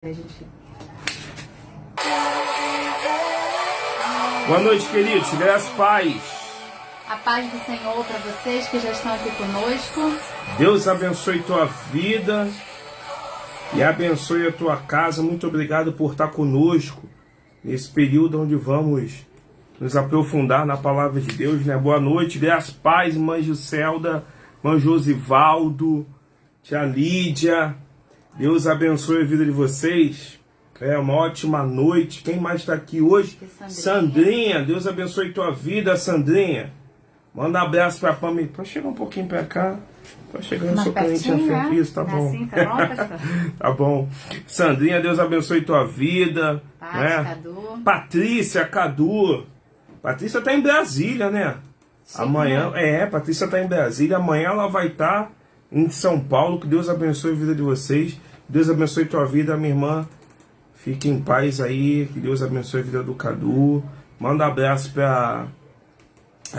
Boa noite, queridos. Graças, paz. A paz do Senhor para vocês que já estão aqui conosco. Deus abençoe tua vida e abençoe a tua casa. Muito obrigado por estar conosco nesse período onde vamos nos aprofundar na palavra de Deus, né? Boa noite, graças, paz, irmã Giselda, irmão Josivaldo, tia Lídia. Deus abençoe a vida de vocês. É uma ótima noite. Quem mais está aqui hoje? Sandrinha. Deus abençoe tua vida, Sandrinha. Manda um abraço para a Pamela. Pode chegar um pouquinho para cá. Tá chegando seu cliente à frente. Isso, tá bom. Assim, tá bom, pastor? Tá bom. Sandrinha, Deus abençoe tua vida. Paz, né? Cadu. Patrícia, Cadu. Patrícia tá em Brasília, né? Chique, Amanhã, né? Patrícia tá em Brasília. Amanhã ela vai estar em São Paulo. Que Deus abençoe a vida de vocês. Deus abençoe tua vida, minha irmã. Fique em paz aí. Que Deus abençoe a vida do Cadu. Manda um abraço pra...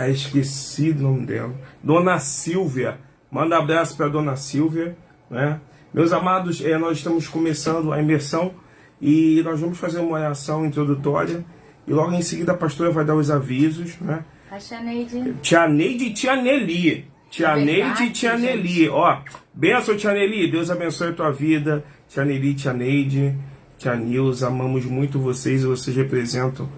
esqueci o nome dela. Dona Silvia. Manda um abraço pra Dona Silvia, né? Meus amados, nós estamos começando a imersão e nós vamos fazer uma oração introdutória. E logo em seguida a pastora vai dar os avisos, né? A Tia Neide. Tia Neide e Tia Nelly. Tia Neide e Tia Nelly. Ó, benção, Tia Nelly. Deus abençoe a tua vida. Tia Nelly, Tia Neide, Tia Nilza. Amamos muito vocês e vocês representam,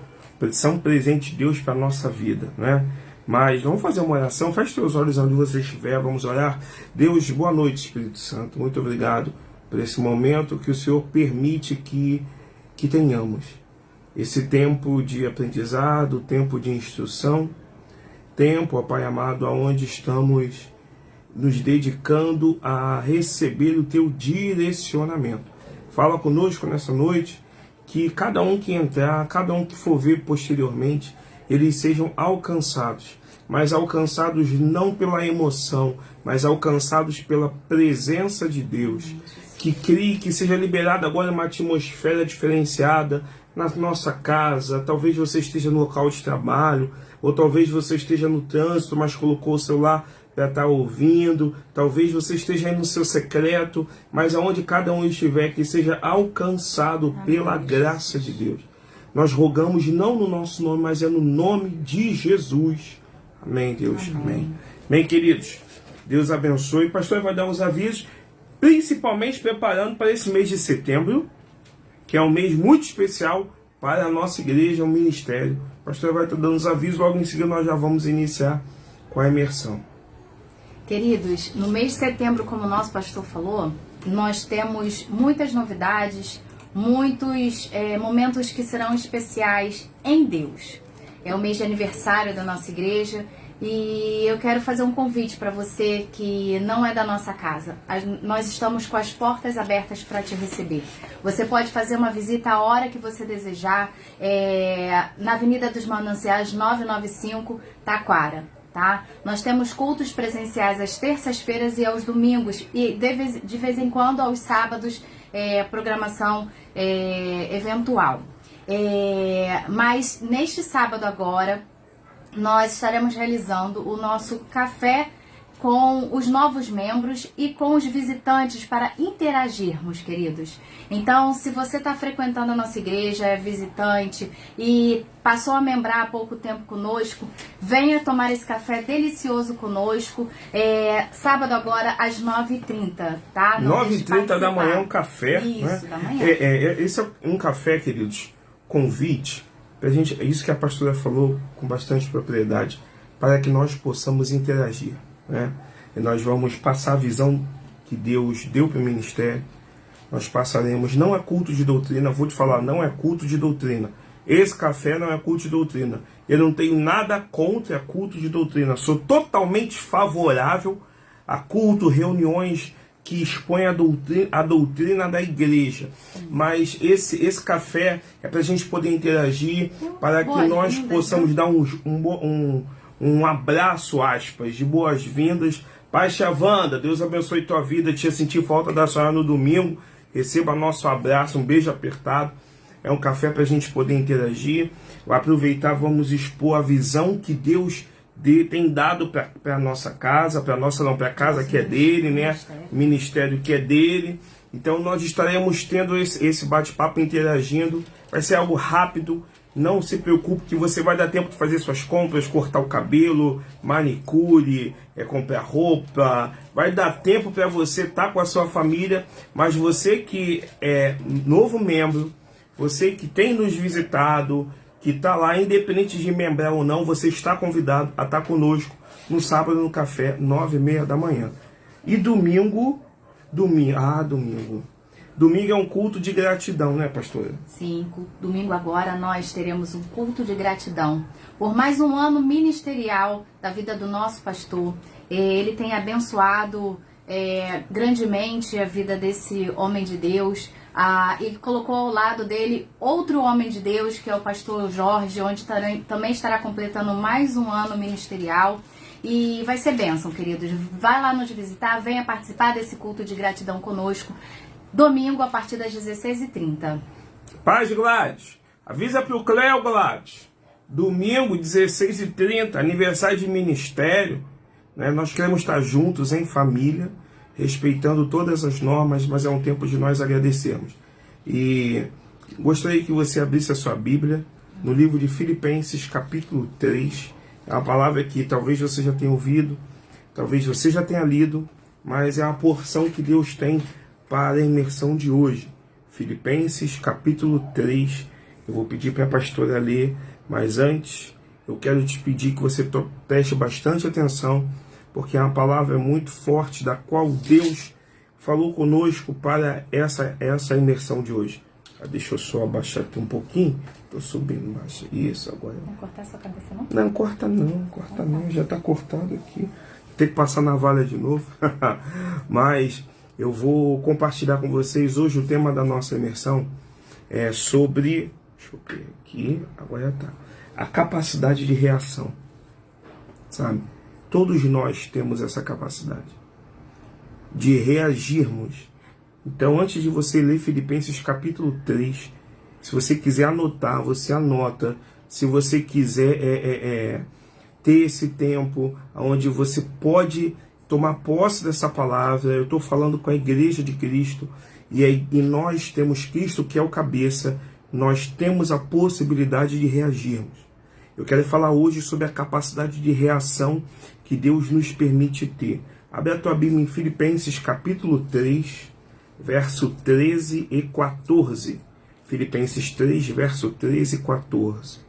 são presente de Deus para a nossa vida, né? Mas vamos fazer uma oração. Feche teus olhos onde você estiver. Vamos orar. Deus, boa noite, Espírito Santo. Muito obrigado por esse momento que o Senhor permite que tenhamos. Esse tempo de aprendizado, tempo de instrução, tempo, ó Pai amado, onde estamos nos dedicando a receber o Teu direcionamento. Fala conosco nessa noite, que cada um que entrar, cada um que for ver posteriormente, eles sejam alcançados, mas alcançados não pela emoção, mas alcançados pela presença de Deus. Que crie, que seja liberada agora uma atmosfera diferenciada na nossa casa. Talvez você esteja no local de trabalho, ou talvez você esteja no trânsito, mas colocou o celular para estar ouvindo. Talvez você esteja aí no seu secreto, mas aonde cada um estiver, que seja alcançado pela graça de Deus. Nós rogamos não no nosso nome, mas é no nome de Jesus. Amém, Deus. Amém. Bem, queridos, Deus abençoe. O pastor vai dar uns avisos, principalmente preparando para esse mês de setembro, que é um mês muito especial para a nossa igreja, o ministério. O pastor vai estar dando os avisos, logo em seguida nós já vamos iniciar com a imersão. Queridos, no mês de setembro, como o nosso pastor falou, nós temos muitas novidades, muitos momentos que serão especiais em Deus. É o mês de aniversário da nossa igreja e eu quero fazer um convite para você que não é da nossa casa. Nós estamos com as portas abertas para te receber. Você pode fazer uma visita a hora que você desejar, na Avenida dos Mananciais 995, Taquara. Tá? Nós temos cultos presenciais às terças-feiras e aos domingos e de vez em quando aos sábados, programação eventual. Mas neste sábado agora nós estaremos realizando o nosso café com os novos membros e com os visitantes para interagirmos, queridos. Então, se você está frequentando a nossa igreja, é visitante e passou a membrar há pouco tempo conosco, venha tomar esse café delicioso conosco, sábado agora às 9h30, tá? 9h30 da manhã, um café. Isso, né? da manhã. Esse é um café, queridos, convite, pra gente, é isso que a pastora falou com bastante propriedade, para que nós possamos interagir. Né? E nós vamos passar a visão que Deus deu para o ministério. Nós passaremos, não é culto de doutrina, vou te falar, não é culto de doutrina. Esse café não é culto de doutrina. Eu não tenho nada contra culto de doutrina. Sou totalmente favorável a culto, reuniões que expõem a doutrina da igreja. Mas esse café é para a gente poder interagir, para que nós possamos dar um abraço, aspas, de boas-vindas. Pai Chavanda, Deus abençoe tua vida. Tinha sentido falta da senhora no domingo. Receba nosso abraço, um beijo apertado. É um café para a gente poder interagir. Vou aproveitar, vamos expor a visão que Deus tem dado para a nossa casa, para a casa que é dele, né? Ministério que é dele. Então nós estaremos tendo esse bate-papo, interagindo. Vai ser algo rápido. Não se preocupe que você vai dar tempo de fazer suas compras, cortar o cabelo, manicure, comprar roupa. Vai dar tempo para você estar com a sua família. Mas você que é novo membro, você que tem nos visitado, que está lá, independente de membrar ou não, você está convidado a estar conosco no sábado no café, 9h30 da manhã. E domingo é um culto de gratidão, né, pastora? Sim, domingo agora nós teremos um culto de gratidão por mais um ano ministerial da vida do nosso pastor. Ele tem abençoado grandemente a vida desse homem de Deus. E colocou ao lado dele outro homem de Deus, que é o pastor Jorge, onde também estará completando mais um ano ministerial. E vai ser bênção, queridos. Vai lá nos visitar, venha participar desse culto de gratidão conosco. Domingo, a partir das 16h30. Paz, Gladys. Avisa pro Cléo, Gladys. Domingo, 16h30, aniversário de ministério. Né? Nós queremos estar juntos, em família, respeitando todas as normas, mas é um tempo de nós agradecermos. E gostaria que você abrisse a sua Bíblia no livro de Filipenses, capítulo 3. É uma palavra que talvez você já tenha ouvido, talvez você já tenha lido, mas é uma porção que Deus tem para a imersão de hoje. Filipenses, capítulo 3. Eu vou pedir para a pastora ler, mas antes eu quero te pedir que você preste bastante atenção, porque é uma palavra muito forte, da qual Deus falou conosco para essa imersão de hoje. Deixa eu só abaixar aqui um pouquinho. Estou subindo embaixo. Isso, agora. Não cortar sua cabeça, não? Não, corta não. Já está cortado aqui. Tem que passar na valha de novo. Mas eu vou compartilhar com vocês hoje o tema da nossa imersão. É sobre... Deixa eu ver aqui. Agora está. A capacidade de reação. Sabe? Todos nós temos essa capacidade de reagirmos. Então, antes de você ler Filipenses capítulo 3, se você quiser anotar, você anota. Se você quiser ter esse tempo onde você pode tomar posse dessa palavra, eu estou falando com a igreja de Cristo, e nós temos Cristo que é o cabeça, nós temos a possibilidade de reagirmos. Eu quero falar hoje sobre a capacidade de reação que Deus nos permite ter. Abre a tua Bíblia em Filipenses capítulo 3, verso 13 e 14. Filipenses 3, verso 13 e 14.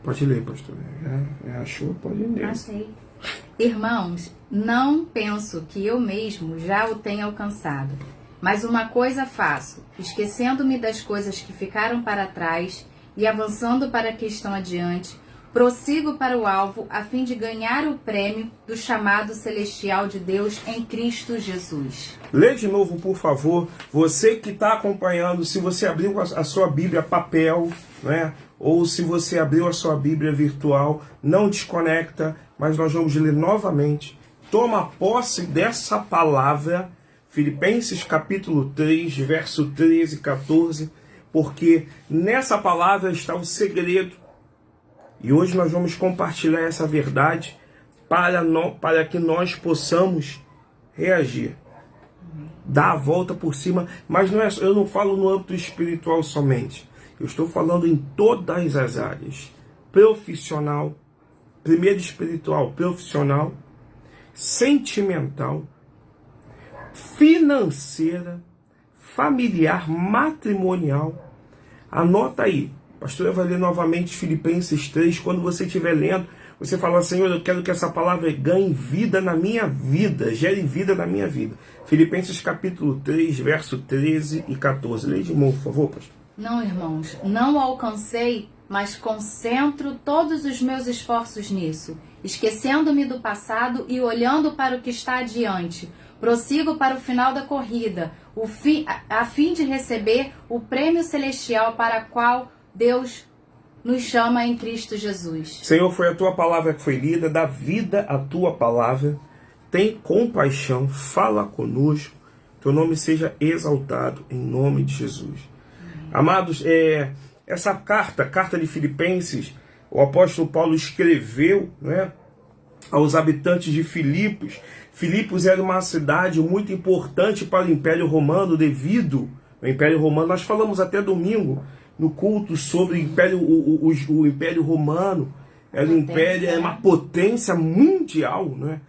Pode ler, pastor. Já achou? Pode ler. Achei. Irmãos, não penso que eu mesmo já o tenha alcançado. Mas uma coisa faço, esquecendo-me das coisas que ficaram para trás e avançando para que estão adiante, prossigo para o alvo a fim de ganhar o prêmio do chamado celestial de Deus em Cristo Jesus. Lê de novo, por favor. Você que está acompanhando, se você abriu a sua Bíblia papel, né? Ou se você abriu a sua Bíblia virtual, não desconecta, mas nós vamos ler novamente. Toma posse dessa palavra, Filipenses capítulo 3, verso 13 e 14, porque nessa palavra está o segredo. E hoje nós vamos compartilhar essa verdade para que nós possamos reagir. Dar a volta por cima, mas eu não falo no âmbito espiritual somente. Eu estou falando em todas as áreas. Profissional, primeiro espiritual, profissional, sentimental, financeira, familiar, matrimonial. Anota aí. A pastora vai ler novamente Filipenses 3. Quando você estiver lendo, você fala: Senhor, eu quero que essa palavra ganhe vida na minha vida, gere vida na minha vida. Filipenses capítulo 3, verso 13 e 14. Lê de novo, por favor, pastor. Não, irmãos, não alcancei, mas concentro todos os meus esforços nisso, esquecendo-me do passado e olhando para o que está adiante. Prossigo para o final da corrida, a fim de receber o prêmio celestial para o qual Deus nos chama em Cristo Jesus. Senhor, foi a tua palavra que foi lida, dá vida à tua palavra, tem compaixão, fala conosco, teu nome seja exaltado em nome de Jesus. Amados, essa carta de Filipenses, o apóstolo Paulo escreveu, né, aos habitantes de Filipos. Filipos era uma cidade muito importante para o Império Romano, devido ao Império Romano. Nós falamos até domingo no culto sobre o Império Romano. Era um império, era uma potência mundial, né?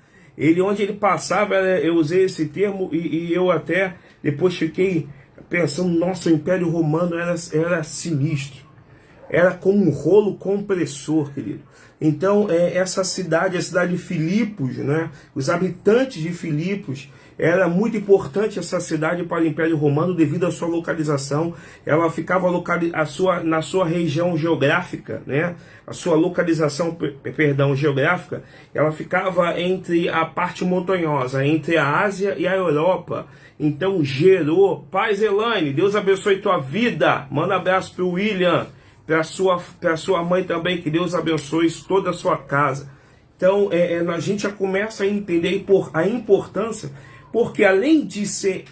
Onde ele passava, eu usei esse termo e eu até depois fiquei pensando, nossa, o Império Romano era sinistro. Era como um rolo compressor, querido. Então, essa cidade, a cidade de Filipos, né? Os habitantes de Filipos, era muito importante essa cidade para o Império Romano devido à sua localização. Ela ficava na sua região geográfica, né? A sua localização, geográfica, ela ficava entre a parte montanhosa, entre a Ásia e a Europa. Então gerou. Paz, Elaine, Deus abençoe tua vida. Manda abraço para o William, para sua mãe também, que Deus abençoe toda a sua casa. Então a gente já começa a entender a importância, porque além de ser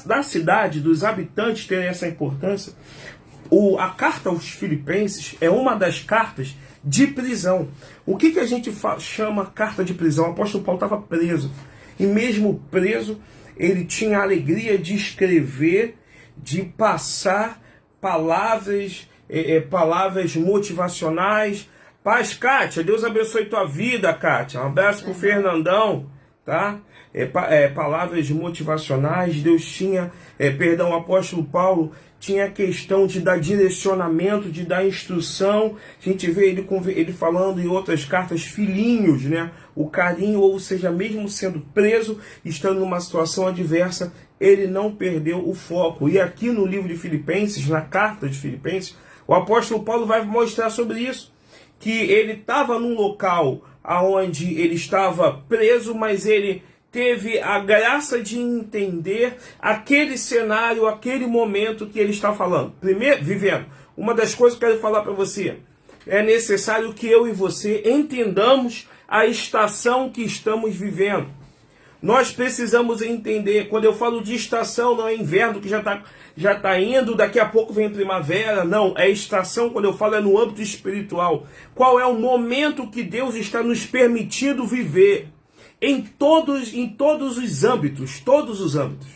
da cidade, dos habitantes terem essa importância, a carta aos Filipenses é uma das cartas de prisão. O que a gente chama carta de prisão? O apóstolo Paulo estava preso, e mesmo preso, ele tinha a alegria de escrever, de passar palavras motivacionais. Paz, Kátia, Deus abençoe tua vida, Kátia. Um abraço pro Fernandão, tá? Palavras motivacionais. Deus tinha, o apóstolo Paulo tinha a questão de dar direcionamento, de dar instrução. A gente vê ele falando em outras cartas, filhinhos, né? O carinho, ou seja, mesmo sendo preso, estando numa situação adversa, ele não perdeu o foco. E aqui no livro de Filipenses, na carta de Filipenses, o apóstolo Paulo vai mostrar sobre isso, que ele estava num local onde ele estava preso, mas ele teve a graça de entender aquele cenário, aquele momento que ele está falando. Primeiro, vivendo. Uma das coisas que eu quero falar para você, é necessário que eu e você entendamos a estação que estamos vivendo. Nós precisamos entender, quando eu falo de estação, não é inverno que já está indo, daqui a pouco vem primavera, não, é estação, quando eu falo, é no âmbito espiritual. Qual é o momento que Deus está nos permitindo viver? Em todos os âmbitos, todos os âmbitos.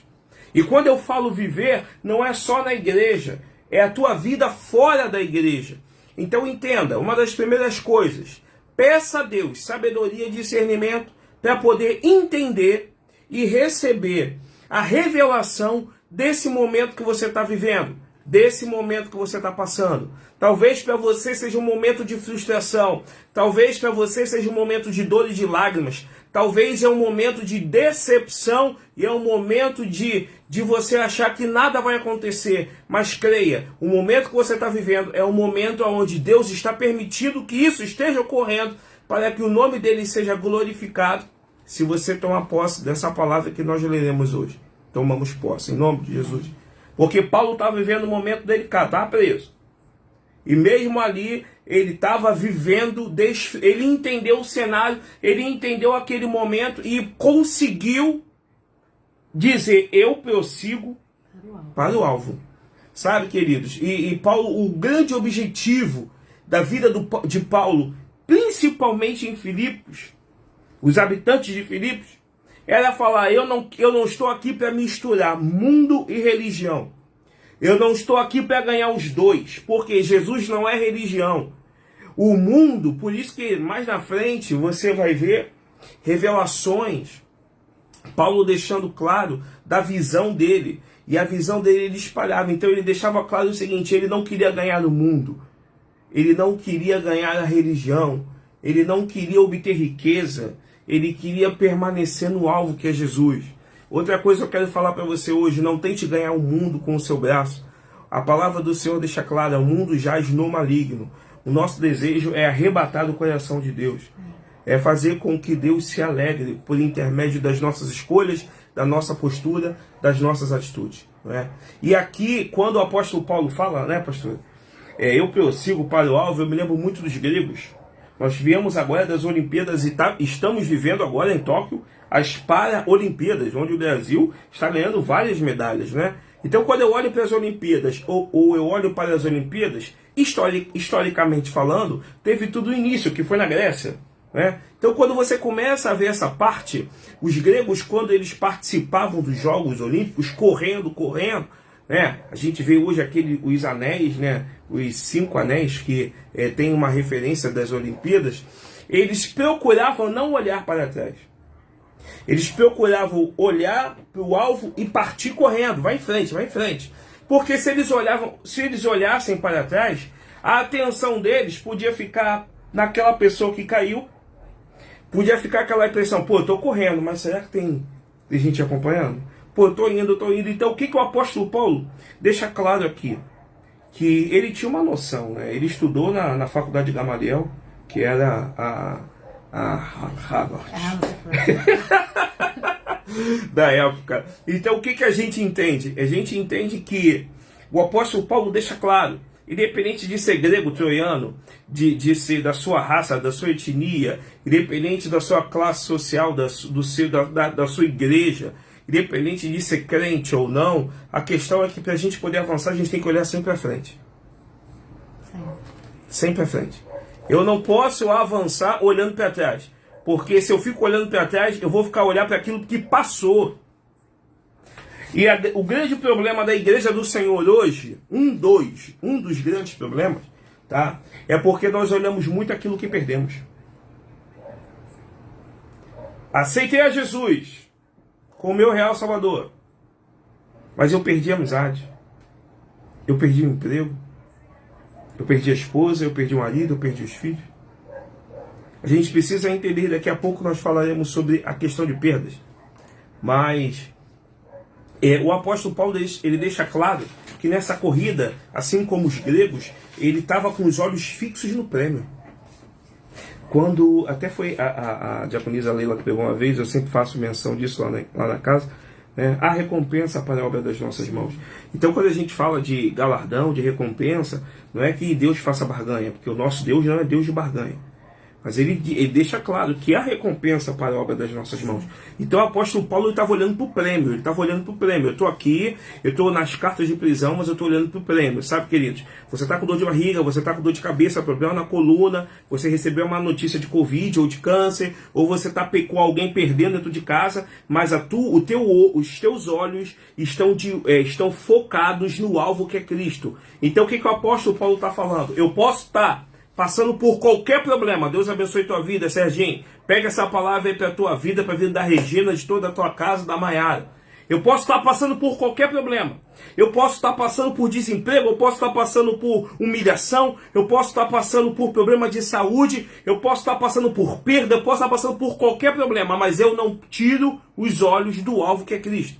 E quando eu falo viver, não é só na igreja, é a tua vida fora da igreja. Então entenda, uma das primeiras coisas, peça a Deus sabedoria e discernimento para poder entender e receber a revelação desse momento que você está vivendo, desse momento que você está passando. Talvez para você seja um momento de frustração, talvez para você seja um momento de dor e de lágrimas, talvez é um momento de decepção e é um momento de você achar que nada vai acontecer. Mas creia, o momento que você está vivendo é um momento onde Deus está permitindo que isso esteja ocorrendo para que o nome dele seja glorificado, se você tomar posse dessa palavra que nós leremos hoje. Tomamos posse, em nome de Jesus. Porque Paulo estava vivendo um momento delicado, estava preso. E mesmo ali, ele estava vivendo, ele entendeu o cenário, ele entendeu aquele momento e conseguiu dizer, eu prossigo para o alvo. Sabe, queridos? E Paulo, o grande objetivo da vida de Paulo, principalmente em Filipos, os habitantes de Filipos, era falar, eu não estou aqui para misturar mundo e religião. Eu não estou aqui para ganhar os dois, porque Jesus não é religião. O mundo, por isso que mais na frente você vai ver revelações, Paulo deixando claro da visão dele, e a visão dele ele espalhava. Então ele deixava claro o seguinte, ele não queria ganhar o mundo, ele não queria ganhar a religião, ele não queria obter riqueza, ele queria permanecer no alvo que é Jesus. Outra coisa que eu quero falar para você hoje, não tente ganhar o mundo com o seu braço. A palavra do Senhor deixa clara, o mundo jaz no maligno. O nosso desejo é arrebatar o coração de Deus. É fazer com que Deus se alegre por intermédio das nossas escolhas, da nossa postura, das nossas atitudes. Não é? E aqui, quando o apóstolo Paulo fala, né, pastor? Eu prossigo para o alvo, eu me lembro muito dos gregos. Nós viemos agora das Olimpíadas e estamos vivendo agora em Tóquio as Paralimpíadas, onde o Brasil está ganhando várias medalhas, né? Então, quando eu olho para as Olimpíadas, ou eu olho para as Olimpíadas, historicamente falando, teve tudo o início, que foi na Grécia. né? Então, quando você começa a ver essa parte, os gregos, quando eles participavam dos Jogos Olímpicos, correndo, né? A gente vê hoje os anéis, né? Os 5 anéis que tem uma referência das Olimpíadas. Eles procuravam não olhar para trás. Eles procuravam olhar para o alvo e partir correndo. Vai em frente, vai em frente. Porque se eles olhassem para trás, a atenção deles podia ficar naquela pessoa que caiu. Podia ficar aquela impressão, pô, eu tô correndo, mas será que tem gente acompanhando? Pô, eu tô indo. Então, o que o apóstolo Paulo deixa claro aqui? Que ele tinha uma noção, né? Ele estudou na faculdade de Gamaliel, que era a Harvard da época. Então, o que a gente entende? A gente entende que o apóstolo Paulo deixa claro, independente de ser grego, troiano, de ser da sua raça, da sua etnia, independente da sua classe social, da sua igreja, independente de ser crente ou não, a questão é que para a gente poder avançar, a gente tem que olhar sempre à frente. Sempre à frente. Eu não posso avançar olhando para trás, porque se eu fico olhando para trás, eu vou ficar olhando para aquilo que passou. E o grande problema da igreja do Senhor hoje, um dos grandes problemas, tá? É porque nós olhamos muito aquilo que perdemos. Aceitei a Jesus como meu real salvador, mas eu perdi a amizade, eu perdi o emprego, eu perdi a esposa, eu perdi o marido, eu perdi os filhos. A gente precisa entender, daqui a pouco nós falaremos sobre a questão de perdas, mas o apóstolo Paulo ele deixa claro que nessa corrida, assim como os gregos, ele estava com os olhos fixos no prêmio. Quando até foi a diaconisa Leila que pegou uma vez, eu sempre faço menção disso lá na casa, né? A recompensa para a obra das nossas mãos. Então, quando a gente fala de galardão, de recompensa, não é que Deus faça barganha, porque o nosso Deus não é Deus de barganha. Mas ele deixa claro que há recompensa para a obra das nossas mãos. Então o apóstolo Paulo estava olhando para o prêmio. Eu estou aqui, eu estou nas cartas de prisão, mas eu estou olhando para o prêmio. Sabe, queridos? Você está com dor de barriga, você está com dor de cabeça, problema na coluna, você recebeu uma notícia de Covid ou de câncer, ou você está com alguém perdendo dentro de casa, mas os teus olhos estão focados no alvo que é Cristo. Então o que o apóstolo Paulo está falando? Eu posso estar passando por qualquer problema. Deus abençoe tua vida, Serginho. Pega essa palavra aí para a tua vida, para a vida da Regina, de toda a tua casa, da Maiara. Eu posso estar passando por qualquer problema. Eu posso estar passando por desemprego, eu posso estar passando por humilhação, eu posso estar passando por problema de saúde, eu posso estar passando por perda, eu posso estar passando por qualquer problema, mas eu não tiro os olhos do alvo que é Cristo.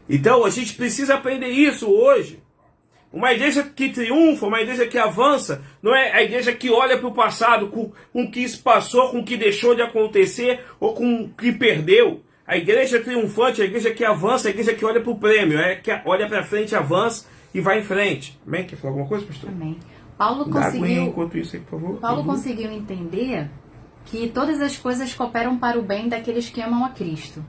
Então a gente precisa aprender isso hoje. Uma igreja que triunfa, uma igreja que avança, não é a igreja que olha para o passado, com o que isso passou, com o que deixou de acontecer ou com o que perdeu. A igreja triunfante, a igreja que avança, a igreja que olha para o prêmio, que olha para frente, avança e vai em frente. Amém? Quer falar alguma coisa, pastor? Amém. Paulo conseguiu, enquanto isso aí, por favor. Paulo conseguiu entender que todas as coisas cooperam para o bem daqueles que amam a Cristo.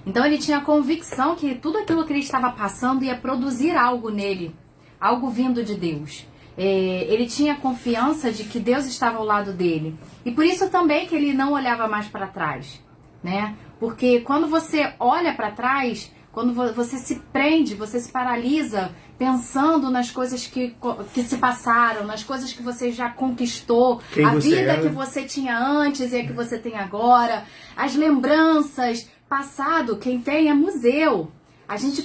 Então ele tinha a convicção que tudo aquilo que ele estava passando ia produzir algo nele. Algo vindo de Deus. Ele tinha confiança de que Deus estava ao lado dele. E por isso também que ele não olhava mais para trás, né? Porque quando você olha para trás, quando você se prende, você se paralisa pensando nas coisas que se passaram, nas coisas que você já conquistou, a vida que você tinha antes e a que você tem agora, as lembranças, passado, quem tem é museu. A gente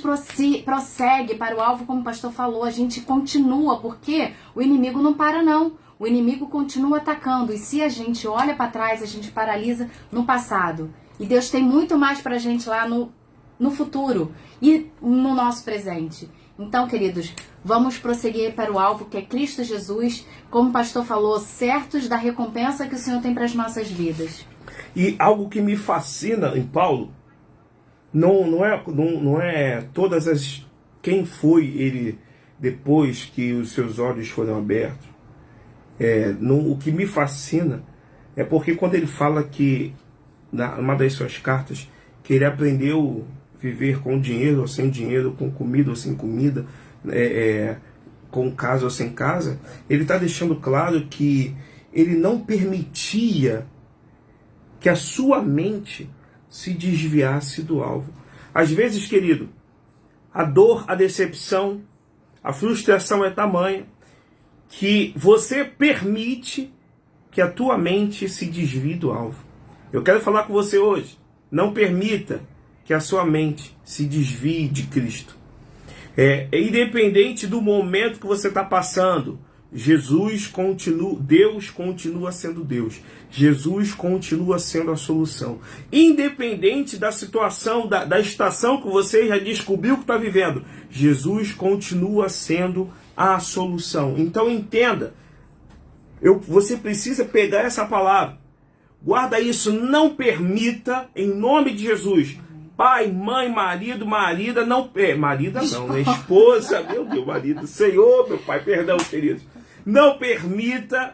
prossegue para o alvo, como o pastor falou, a gente continua, porque o inimigo não para não. O inimigo continua atacando. E se a gente olha para trás, a gente paralisa no passado. E Deus tem muito mais para a gente lá no futuro e no nosso presente. Então, queridos, vamos prosseguir para o alvo que é Cristo Jesus, como o pastor falou, certos da recompensa que o Senhor tem para as nossas vidas. E algo que me fascina em Paulo, não é todas as... Quem foi ele depois que os seus olhos foram abertos? O que me fascina é porque quando ele fala que, numa das suas cartas, que ele aprendeu a viver com dinheiro ou sem dinheiro, com comida ou sem comida, com casa ou sem casa, ele está deixando claro que ele não permitia que a sua mente se desviasse do alvo. Às vezes, querido, a dor, a decepção, a frustração é tamanha que você permite que a tua mente se desvie do alvo. Eu quero falar com você hoje. Não permita que a sua mente se desvie de Cristo. Independente do momento que você está passando, Deus continua sendo Deus. Jesus continua sendo a solução. Independente da situação, da estação que você já descobriu que está vivendo, Jesus continua sendo a solução. Então entenda, você precisa pegar essa palavra. Guarda isso, não permita, em nome de Jesus, pai, mãe, marido, marida, marida não, né? Esposa, meu Deus, marido, Senhor, meu pai, perdão, queridos. Não permita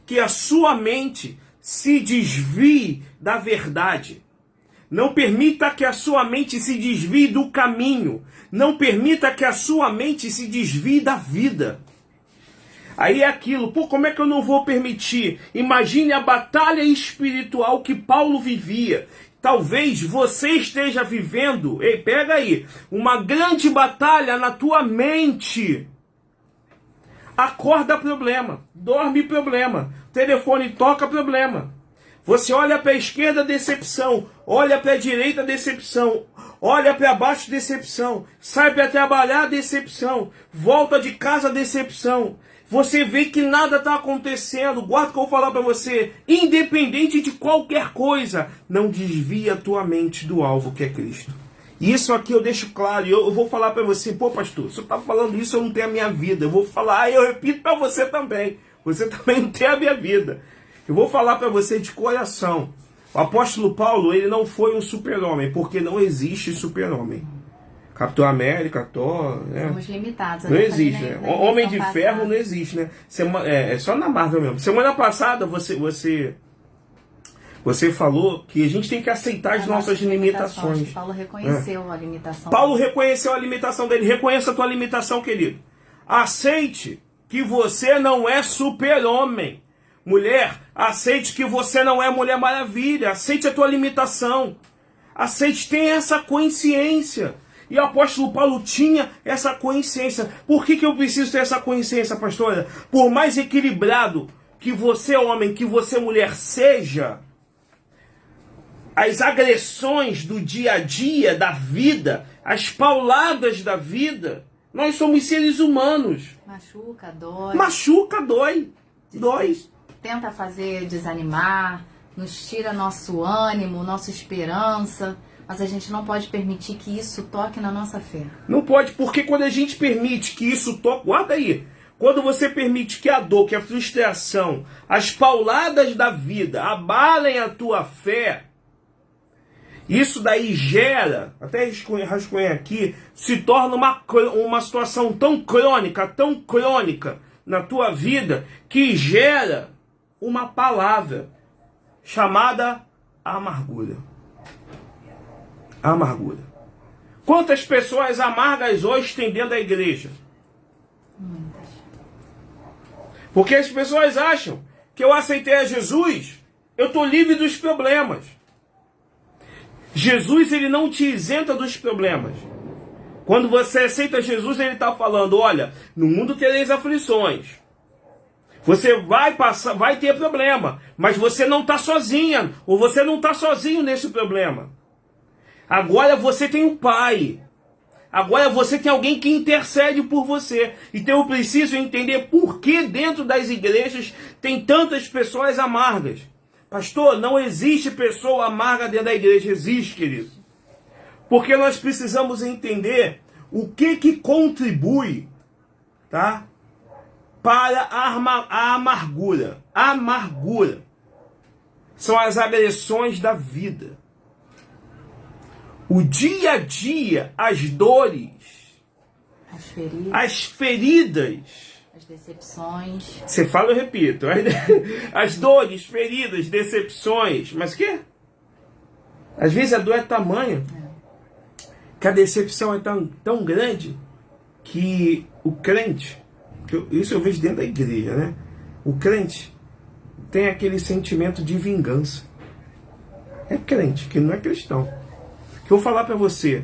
que a sua mente se desvie da verdade. Não permita que a sua mente se desvie do caminho. Não permita que a sua mente se desvie da vida. Aí é aquilo, como é que eu não vou permitir? Imagine a batalha espiritual que Paulo vivia. Talvez você esteja vivendo, pega aí, uma grande batalha na tua mente. Acorda, problema. Dorme, problema. Telefone toca, problema. Você olha para a esquerda, decepção. Olha para a direita, decepção. Olha para baixo, decepção. Sai para trabalhar, decepção. Volta de casa, decepção. Você vê que nada está acontecendo. Guarda o que eu vou falar para você. Independente de qualquer coisa, não desvia a tua mente do alvo que é Cristo. Isso aqui eu deixo claro. E eu vou falar para você, pastor, se eu está falando isso, eu não tenho a minha vida. Eu vou falar, eu repito para você também. Você também não tem a minha vida. Eu vou falar para você de coração. O apóstolo Paulo, ele não foi um super-homem, porque não existe super-homem. Capitão América, Thor... Somos limitados. Não existe, né? Homem de Ferro não existe, né? É só na Marvel mesmo. Semana passada você falou que a gente tem que aceitar as nossas limitações. Paulo reconheceu a limitação. Paulo reconheceu a limitação dele. Reconheça a tua limitação, querido. Aceite que você não é super-homem. Mulher, aceite que você não é Mulher Maravilha. Aceite a tua limitação. Aceite, tenha essa consciência. E o apóstolo Paulo tinha essa consciência. Por que eu preciso ter essa consciência, pastora? Por mais equilibrado que você, homem, que você, mulher, seja, as agressões do dia a dia, da vida, as pauladas da vida, nós somos seres humanos. Machuca, dói. Machuca, dói. Dói. Tenta fazer desanimar, nos tira nosso ânimo, nossa esperança. Mas a gente não pode permitir que isso toque na nossa fé. Não pode, porque quando a gente permite que isso toque... Guarda aí. Quando você permite que a dor, que a frustração, as pauladas da vida abalem a tua fé, isso daí gera, até rascunhei aqui, se torna uma situação tão crônica na tua vida, que gera uma palavra chamada amargura. Amargura. Quantas pessoas amargas hoje tem dentro da igreja? Muitas. Porque as pessoas acham que eu aceitei a Jesus, eu estou livre dos problemas. Jesus, ele não te isenta dos problemas. Quando você aceita Jesus, ele está falando, olha, no mundo tereis aflições. Você vai ter problema, mas você não está sozinha, ou você não está sozinho nesse problema. Agora você tem um pai. Agora você tem alguém que intercede por você. Então eu preciso entender por que dentro das igrejas tem tantas pessoas amargas. Pastor, não existe pessoa amarga dentro da igreja. Existe, querido. Porque nós precisamos entender o que contribui, tá, para a amargura. A amargura são as agressões da vida. O dia a dia, as dores, as feridas, as decepções. Você fala, eu repito. As dores, feridas, decepções. Mas o quê? Às vezes a dor é tamanha, que a decepção é tão grande, que o crente, isso eu vejo dentro da igreja, né? O crente tem aquele sentimento de vingança. É crente, que não é cristão. Que eu vou falar para você,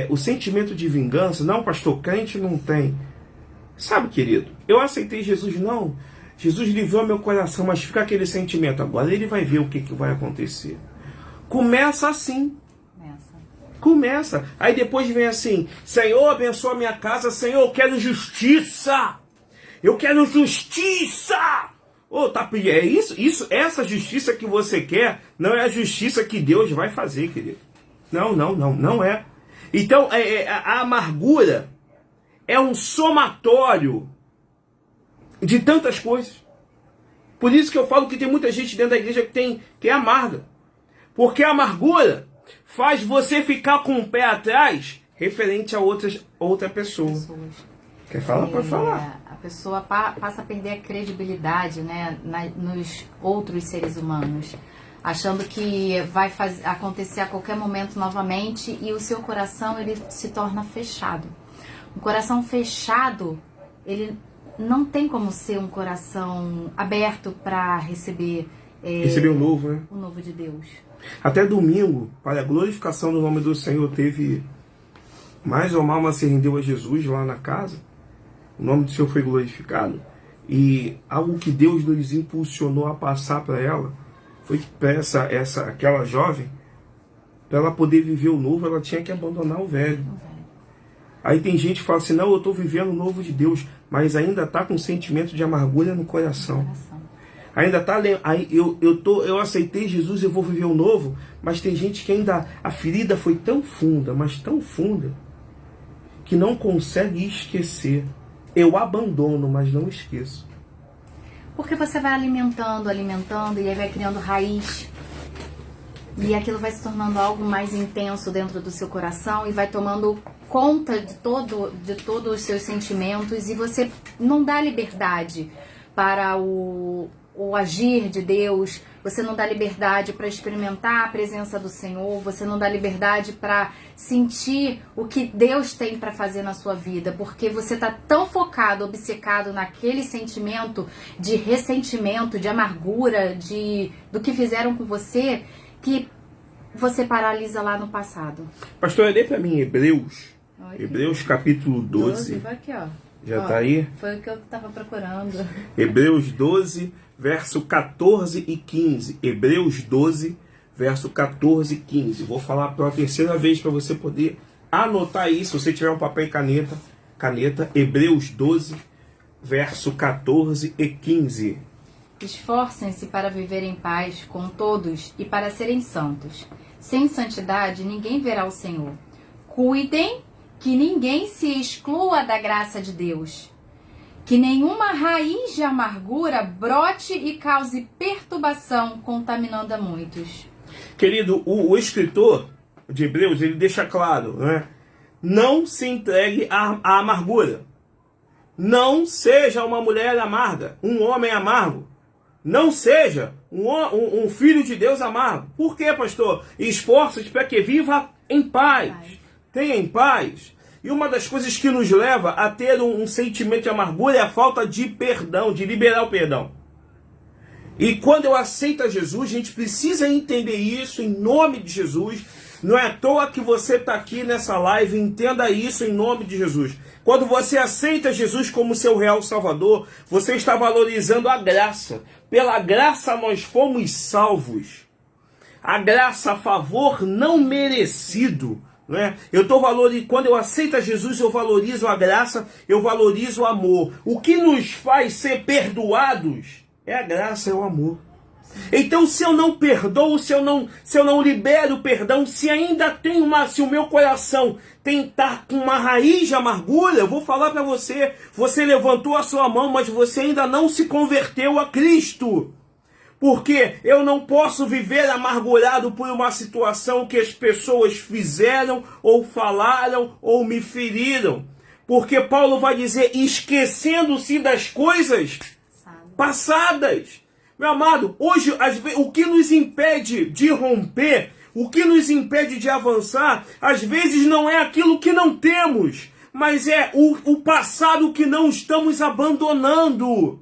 o sentimento de vingança, não, pastor, crente não tem. Sabe, querido, eu aceitei Jesus, não. Jesus livrou meu coração, mas fica aquele sentimento. Agora ele vai ver o que vai acontecer. Começa assim. Começa. Aí depois vem assim, Senhor, abençoa minha casa. Senhor, eu quero justiça. Eu quero justiça. É isso, essa justiça que você quer, não é a justiça que Deus vai fazer, querido. Não é. Então, a amargura é um somatório de tantas coisas. Por isso que eu falo que tem muita gente dentro da igreja que é amarga. Porque a amargura faz você ficar com o pé atrás referente a outra pessoa. Quer falar? Pode falar. A pessoa passa a perder a credibilidade, né, nos outros seres humanos, achando que vai acontecer a qualquer momento novamente, e o seu coração ele se torna fechado. Um coração fechado, ele não tem como ser um coração aberto para receber o novo, né? O novo de Deus. Até domingo, para a glorificação do nome do Senhor, teve mais ou mal uma se rendeu a Jesus lá na casa. O nome do Senhor foi glorificado. E algo que Deus nos impulsionou a passar para ela foi que para aquela jovem, para ela poder viver o novo, ela tinha que abandonar o velho. Aí tem gente que fala assim, não, eu estou vivendo o novo de Deus, mas ainda está com um sentimento de amargura no coração. Ainda está, eu aceitei Jesus, eu vou viver o novo, mas tem gente que ainda, a ferida foi tão funda, mas tão funda, que não consegue esquecer. Eu abandono, mas não esqueço. Porque você vai alimentando, e aí vai criando raiz. E aquilo vai se tornando algo mais intenso dentro do seu coração e vai tomando conta de todos os seus sentimentos, e você não dá liberdade para o agir de Deus, você não dá liberdade para experimentar a presença do Senhor, você não dá liberdade para sentir o que Deus tem para fazer na sua vida, porque você está tão focado, obcecado naquele sentimento de ressentimento, de amargura, do que fizeram com você, que você paralisa lá no passado. Pastor, lê para mim Hebreus capítulo 12. Vai aqui, ó. Já está aí? Foi o que eu estava procurando. Hebreus 12, verso 14 e 15. Hebreus 12, verso 14 e 15. Vou falar pela terceira vez para você poder anotar aí, se você tiver um papel e caneta. Hebreus 12, verso 14 e 15. Esforcem-se para viver em paz com todos e para serem santos. Sem santidade ninguém verá o Senhor. Cuidem que ninguém se exclua da graça de Deus. Que nenhuma raiz de amargura brote e cause perturbação, contaminando a muitos. Querido, o escritor de Hebreus, ele deixa claro, né? Não se entregue à amargura. Não seja uma mulher amarga, um homem amargo. Não seja um filho de Deus amargo. Por quê, pastor? Esforça-te para que viva em paz. Tenha em paz. E uma das coisas que nos leva a ter um sentimento de amargura é a falta de perdão, de liberar o perdão. E quando eu aceito a Jesus, a gente precisa entender isso em nome de Jesus. Não é à toa que você está aqui nessa live, entenda isso em nome de Jesus. Quando você aceita Jesus como seu real Salvador, você está valorizando a graça. Pela graça nós fomos salvos. A graça, a favor não merecido. Né? Quando eu aceito a Jesus, eu valorizo a graça, eu valorizo o amor. O que nos faz ser perdoados é a graça, é o amor. Então, se eu não perdoo, se eu não libero o perdão, se ainda tem se o meu coração tá com uma raiz de amargura, eu vou falar para você, você levantou a sua mão, mas você ainda não se converteu a Cristo. Porque eu não posso viver amargurado por uma situação que as pessoas fizeram, ou falaram, ou me feriram. Porque Paulo vai dizer, esquecendo-se das coisas passadas. Meu amado, hoje o que nos impede de romper, o que nos impede de avançar, às vezes não é aquilo que não temos, mas é o passado que não estamos abandonando.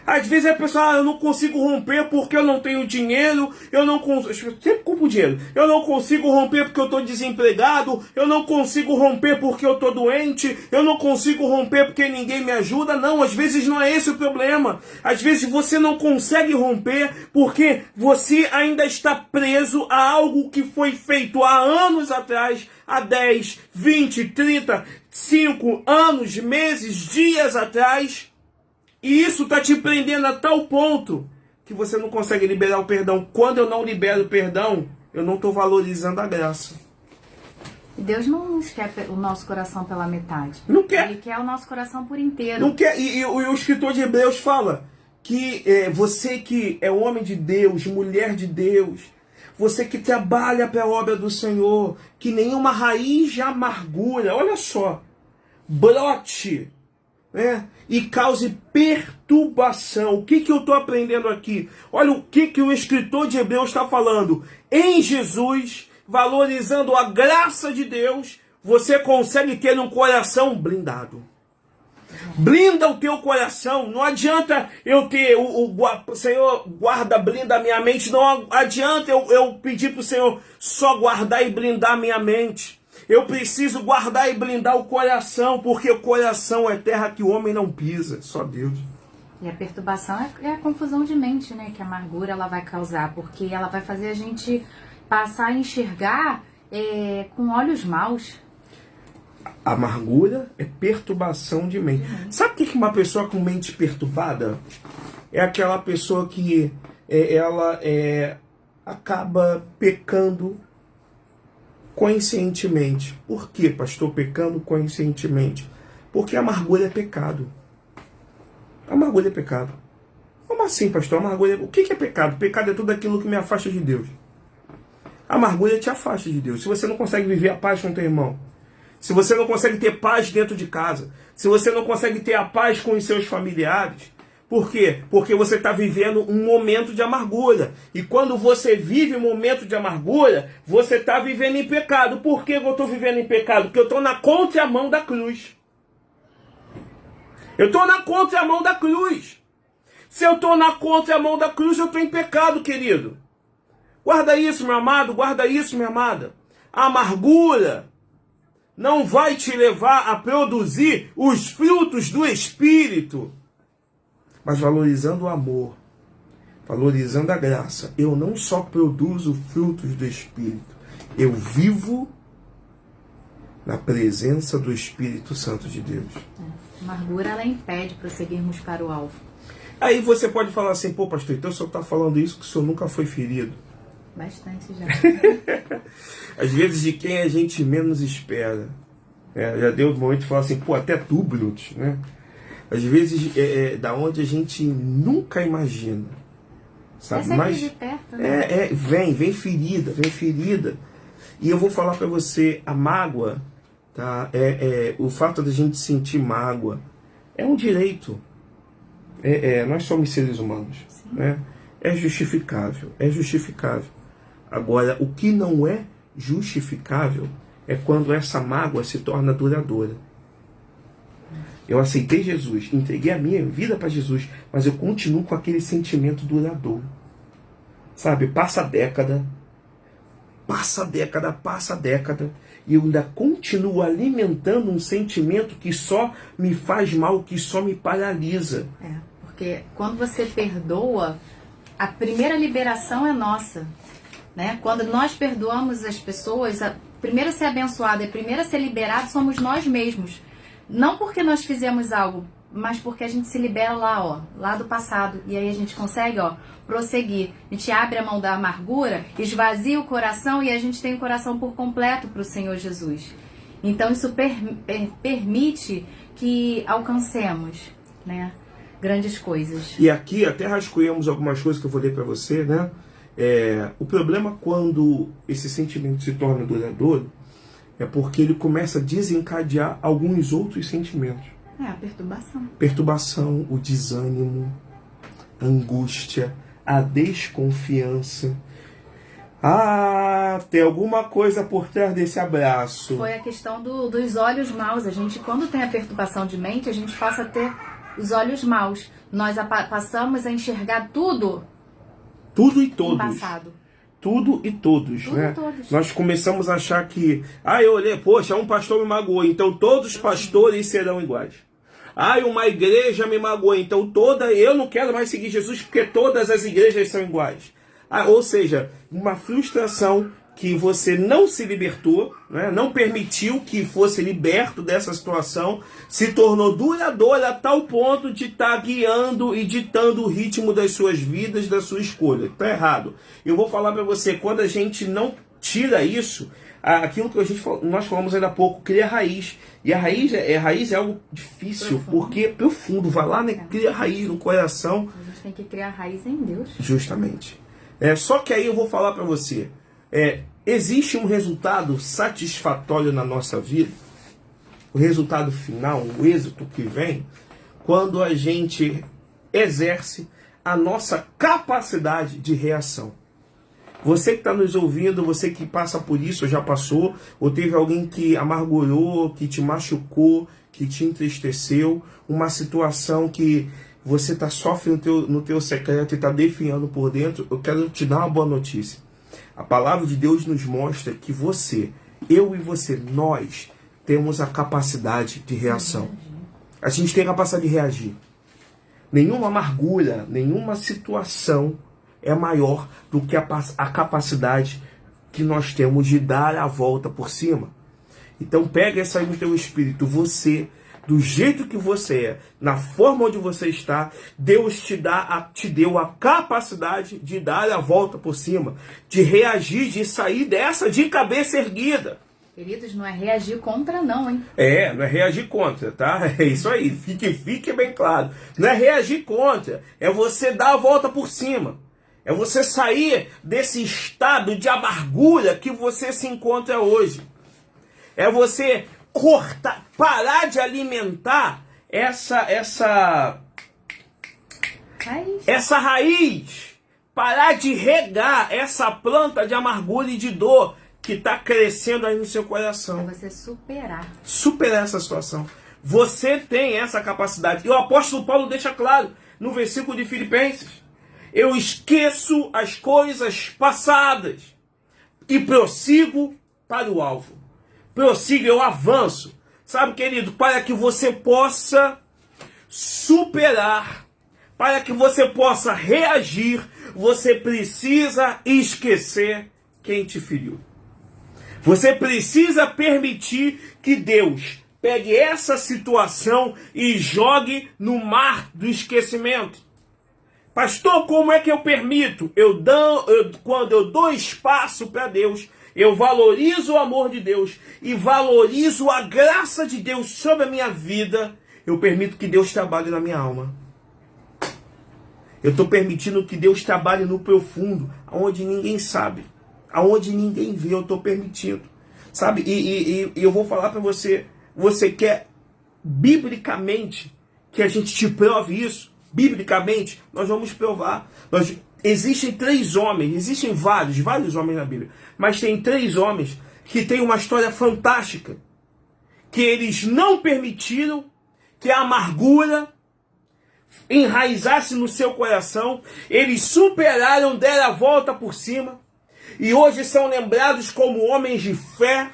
Às vezes a pessoa, eu não consigo romper porque eu não tenho dinheiro, eu não consigo, sempre culpo o dinheiro, eu não consigo romper porque eu estou desempregado, eu não consigo romper porque eu estou doente, eu não consigo romper porque ninguém me ajuda. Não, às vezes não é esse o problema. Às vezes você não consegue romper porque você ainda está preso a algo que foi feito há anos atrás, há 10, 20, 30, 5 anos, meses, dias atrás. E isso está te prendendo a tal ponto que você não consegue liberar o perdão. Quando eu não libero o perdão, eu não estou valorizando a graça. Deus não quer o nosso coração pela metade. Não quer. Ele quer o nosso coração por inteiro. Não quer. E o escritor de Hebreus fala que você que é homem de Deus, mulher de Deus, você que trabalha para a obra do Senhor, que nenhuma raiz de amargura, olha só, brote, né? E cause perturbação. O que eu estou aprendendo aqui? Olha o que o escritor de Hebreus está falando. Em Jesus, valorizando a graça de Deus, você consegue ter um coração blindado. Blinda o teu coração. Não adianta eu ter Senhor, guarda, blinda a minha mente. Não adianta eu pedir para o Senhor só guardar e blindar a minha mente. Eu preciso guardar e blindar o coração, porque o coração é terra que o homem não pisa, só Deus. E a perturbação é a confusão de mente, né? Que a amargura ela vai causar, porque ela vai fazer a gente passar a enxergar com olhos maus. Amargura é perturbação de mente. Sabe o que uma pessoa com mente perturbada? É aquela pessoa que ela acaba pecando conscientemente. Por que, pastor, pecando conscientemente? Porque a amargura é pecado. A amargura é pecado. Como assim, pastor? O que é pecado? Pecado é tudo aquilo que me afasta de Deus. A amargura te afasta de Deus. Se você não consegue viver a paz com teu irmão, se você não consegue ter paz dentro de casa, se você não consegue ter a paz com os seus familiares, por quê? Porque você está vivendo um momento de amargura. E quando você vive um momento de amargura, você está vivendo em pecado. Por que eu estou vivendo em pecado? Porque eu estou na contramão da cruz. Eu estou na contramão da cruz. Se eu estou na contramão da cruz, eu estou em pecado, querido. Guarda isso, meu amado. Guarda isso, minha amada. A amargura não vai te levar a produzir os frutos do Espírito. Mas valorizando o amor, valorizando a graça, eu não só produzo frutos do Espírito, eu vivo na presença do Espírito Santo de Deus. A amargura, ela impede prosseguirmos para o alvo. Aí você pode falar assim, pô, pastor, então o senhor está falando isso que o senhor nunca foi ferido. Bastante já. Às vezes de quem a gente menos espera. Já deu um momento de falar assim, pô, até tu, Brutus, né? Às vezes da onde a gente nunca imagina, sabe? Mas de perto, né? vem ferida. E eu vou falar para você, a mágoa, tá? O fato da gente sentir mágoa é um direito. Nós somos seres humanos, né? É justificável. Agora, o que não é justificável é quando essa mágoa se torna duradoura. Eu aceitei Jesus, entreguei a minha vida para Jesus, mas eu continuo com aquele sentimento duradouro. Sabe, passa década, e eu ainda continuo alimentando um sentimento que só me faz mal, que só me paralisa. Porque quando você perdoa, a primeira liberação é nossa, né? Quando nós perdoamos as pessoas, a primeira a ser abençoada e a primeira a ser liberada somos nós mesmos. Não porque nós fizemos algo, mas porque a gente se libera lá do passado. E aí a gente consegue, prosseguir. A gente abre a mão da amargura, esvazia o coração e a gente tem o coração por completo para o Senhor Jesus. Então isso permite que alcancemos, né, grandes coisas. E aqui até rascunhamos algumas coisas que eu vou ler para você, né? O problema quando esse sentimento se torna duradouro é porque ele começa a desencadear alguns outros sentimentos. A perturbação. Perturbação, o desânimo, a angústia, a desconfiança. Tem alguma coisa por trás desse abraço. Foi a questão dos olhos maus. A gente, quando tem a perturbação de mente, a gente passa a ter os olhos maus. Nós passamos a enxergar tudo Tudo e todos. embaçado. Tudo e todos, Tudo né? e todos. Nós começamos a achar que... eu olhei, poxa, um pastor me magoou, então todos os pastores serão iguais. Uma igreja me magoou, então eu não quero mais seguir Jesus porque todas as igrejas são iguais. Ou seja, uma frustração que você não se libertou, né? Não permitiu que fosse liberto dessa situação, se tornou duradoura a tal ponto de estar guiando e ditando o ritmo das suas vidas, da sua escolha. Está errado. Eu vou falar para você, quando a gente não tira isso, aquilo que nós falamos ainda há pouco, cria raiz. E a raiz é algo difícil, porque profundo, vai lá, né? Cria raiz no coração. A gente tem que criar raiz em Deus. Justamente. Só que aí eu vou falar para você, existe um resultado satisfatório na nossa vida, o resultado final, o êxito que vem, quando a gente exerce a nossa capacidade de reação. Você que está nos ouvindo, você que passa por isso, ou já passou, ou teve alguém que amargurou, que te machucou, que te entristeceu, uma situação que você está sofrendo no teu secreto e está definhando por dentro, eu quero te dar uma boa notícia. A palavra de Deus nos mostra que eu e você, nós temos a capacidade de reação. A gente tem a capacidade de reagir. Nenhuma amargura, nenhuma situação é maior do que a capacidade que nós temos de dar a volta por cima. Então pega isso aí no teu espírito. Você, do jeito que você é, na forma onde você está, Deus te deu a capacidade de dar a volta por cima, de reagir, de sair dessa de cabeça erguida. Queridos, não é reagir contra não, hein? Não é reagir contra, tá? É isso aí, fique bem claro. Não é reagir contra, é você dar a volta por cima. É você sair desse estado de amargura que você se encontra hoje. É você parar de alimentar essa raiz. Parar de regar essa planta de amargura e de dor que está crescendo aí no seu coração. É você superar. Superar essa situação. Você tem essa capacidade. E o apóstolo Paulo deixa claro no versículo de Filipenses. Eu esqueço as coisas passadas e prossigo para o alvo. Prossigo, eu avanço. Sabe, querido, para que você possa superar, para que você possa reagir, você precisa esquecer quem te feriu. Você precisa permitir que Deus pegue essa situação e jogue no mar do esquecimento. Pastor, como é que eu permito? Quando eu dou espaço para Deus, eu valorizo o amor de Deus e valorizo a graça de Deus sobre a minha vida, eu permito que Deus trabalhe na minha alma. Eu estou permitindo que Deus trabalhe no profundo, aonde ninguém sabe, aonde ninguém vê, eu estou permitindo. Sabe? E eu vou falar para você, você quer biblicamente que a gente te prove isso? Biblicamente, nós vamos provar. Existem 3 homens, existem vários homens na Bíblia, mas tem 3 homens que têm uma história fantástica, que eles não permitiram que a amargura enraizasse no seu coração, eles superaram, deram a volta por cima, e hoje são lembrados como homens de fé,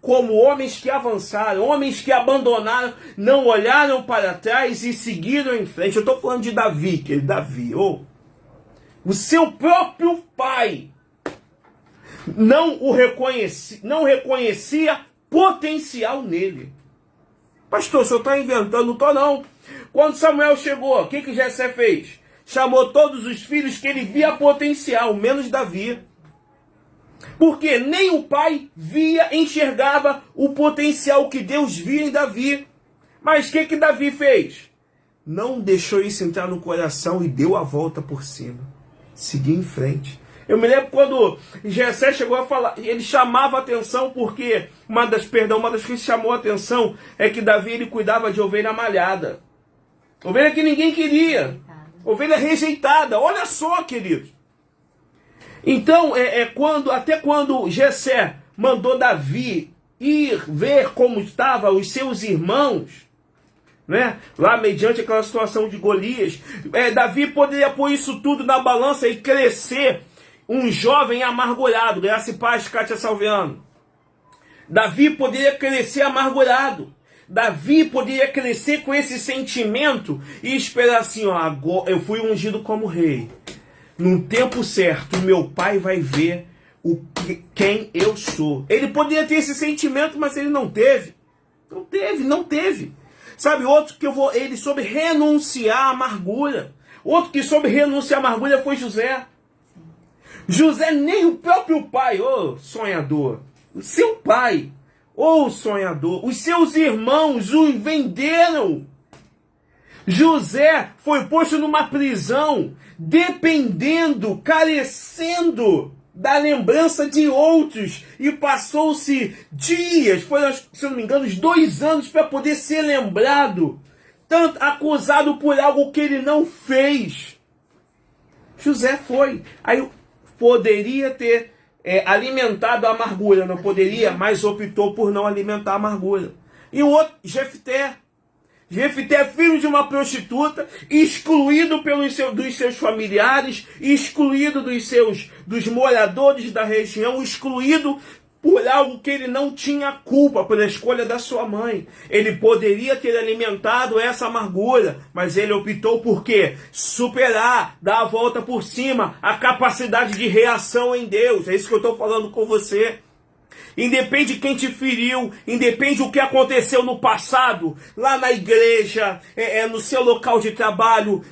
como homens que avançaram, homens que abandonaram, não olharam para trás e seguiram em frente. Eu estou falando de Davi, o seu próprio pai não reconhecia potencial nele. Pastor, o senhor está inventando? Não estou não. Quando Samuel chegou, o que Jessé fez? Chamou todos os filhos que ele via potencial, menos Davi. Porque nem o pai enxergava o potencial que Deus via em Davi. Mas o que Davi fez? Não deixou isso entrar no coração e deu a volta por cima. Seguiu em frente. Eu me lembro quando Jessé chegou a falar, ele chamava a atenção porque uma das coisas que chamou a atenção é que Davi ele cuidava de ovelha malhada. Ovelha que ninguém queria. Ovelha rejeitada. Olha só, queridos. Então, até quando Jessé mandou Davi ir ver como estavam os seus irmãos, né? Lá mediante aquela situação de Golias, Davi poderia pôr isso tudo na balança e crescer um jovem amargurado. Graça e paz, Kátia Salviano. Davi poderia crescer amargurado. Davi poderia crescer com esse sentimento e esperar assim, ó, agora eu fui ungido como rei. No tempo certo, meu pai vai ver quem eu sou. Ele poderia ter esse sentimento, mas ele não teve. Não teve. Sabe, outro que ele soube renunciar à amargura. Outro que soube renunciar à amargura foi José. José, nem o próprio pai, ô sonhador, o seu pai, ô sonhador, os seus irmãos o venderam. José foi posto numa prisão, dependendo, carecendo da lembrança de outros, e passou-se dias, foram, se eu não me engano, 2 anos para poder ser lembrado, tanto acusado por algo que ele não fez. José foi, aí poderia ter alimentado a amargura, não poderia, mas optou por não alimentar a amargura. E o outro, Jefté, filho de uma prostituta, excluído dos seus familiares, excluído dos moradores da região, excluído por algo que ele não tinha culpa, pela escolha da sua mãe. Ele poderia ter alimentado essa amargura, mas ele optou por quê? Superar, dar a volta por cima, a capacidade de reação em Deus. É isso que eu estou falando com você. Independe quem te feriu, independe o que aconteceu no passado, lá na igreja, no seu local de trabalho,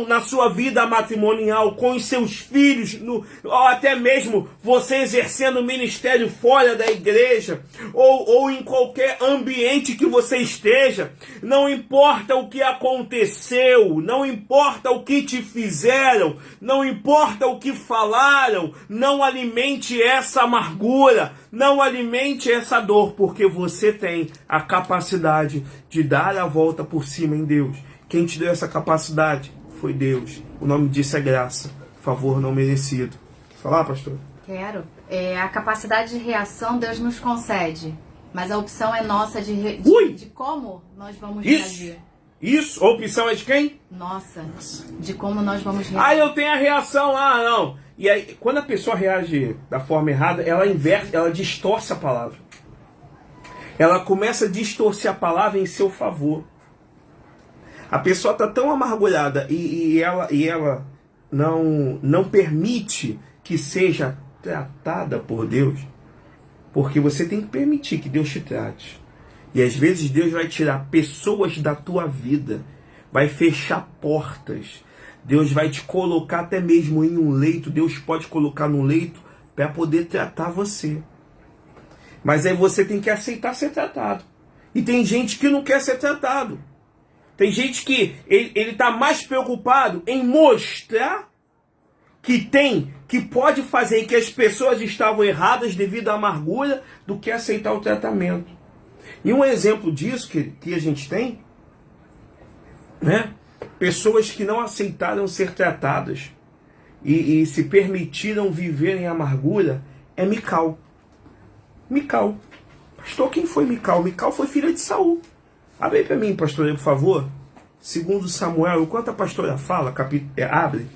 na sua vida matrimonial, com os seus filhos, ou até mesmo você exercendo ministério fora da igreja, ou em qualquer ambiente que você esteja, não importa o que aconteceu, não importa o que te fizeram, não importa o que falaram, não alimente essa amargura, não alimente essa dor, porque você tem a capacidade de dar a volta por cima em Deus. Quem te deu essa capacidade foi Deus. O nome disso é graça, favor não merecido. Quer falar, pastor? Quero. A capacidade de reação Deus nos concede, mas a opção é nossa de como nós vamos reagir. Isso, a opção é de quem? Nossa, de como nós vamos reagir. Eu tenho a reação, não. E aí, quando a pessoa reage da forma errada, ela inverte, ela distorce a palavra. Ela começa a distorcer a palavra em seu favor. A pessoa está tão amargurada e ela não permite que seja tratada por Deus, porque você tem que permitir que Deus te trate. E às vezes Deus vai tirar pessoas da tua vida, vai fechar portas. Deus vai te colocar até mesmo em um leito. Deus pode colocar no leito para poder tratar você. Mas aí você tem que aceitar ser tratado. E tem gente que não quer ser tratado. Tem gente que ele está mais preocupado em mostrar que pode fazer que as pessoas estavam erradas devido à amargura do que aceitar o tratamento. E um exemplo disso que a gente tem, né? Pessoas que não aceitaram ser tratadas e se permitiram viver em amargura, é Mical. Pastor, quem foi Mical? Mical foi filha de Saul. Abre aí para mim, pastor, por favor. 2 Samuel, enquanto a pastora fala, abre.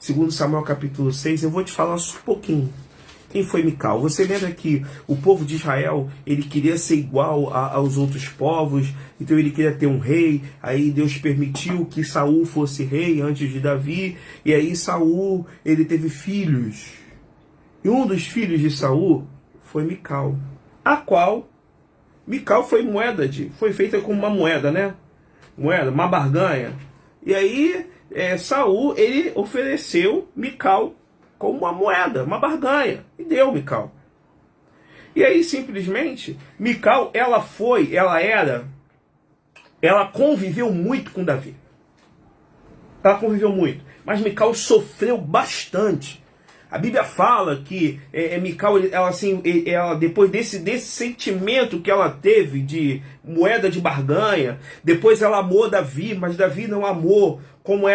2 Samuel capítulo 6, eu vou te falar só um pouquinho. Quem foi Mical? Você lembra que o povo de Israel, ele queria ser igual aos outros povos, então ele queria ter um rei, aí Deus permitiu que Saul fosse rei antes de Davi, e aí Saul, ele teve filhos. E um dos filhos de Saul foi Mical, a qual Mical foi feita com uma moeda, né? Uma barganha. E aí Saul, ele ofereceu Mical como uma moeda, uma barganha, e deu Mical. E aí simplesmente Mical, ela conviveu muito com Davi. Mas Mical sofreu bastante. A Bíblia fala que Mical, ela depois desse sentimento que ela teve de moeda de barganha, depois ela amou Davi, mas Davi não amou como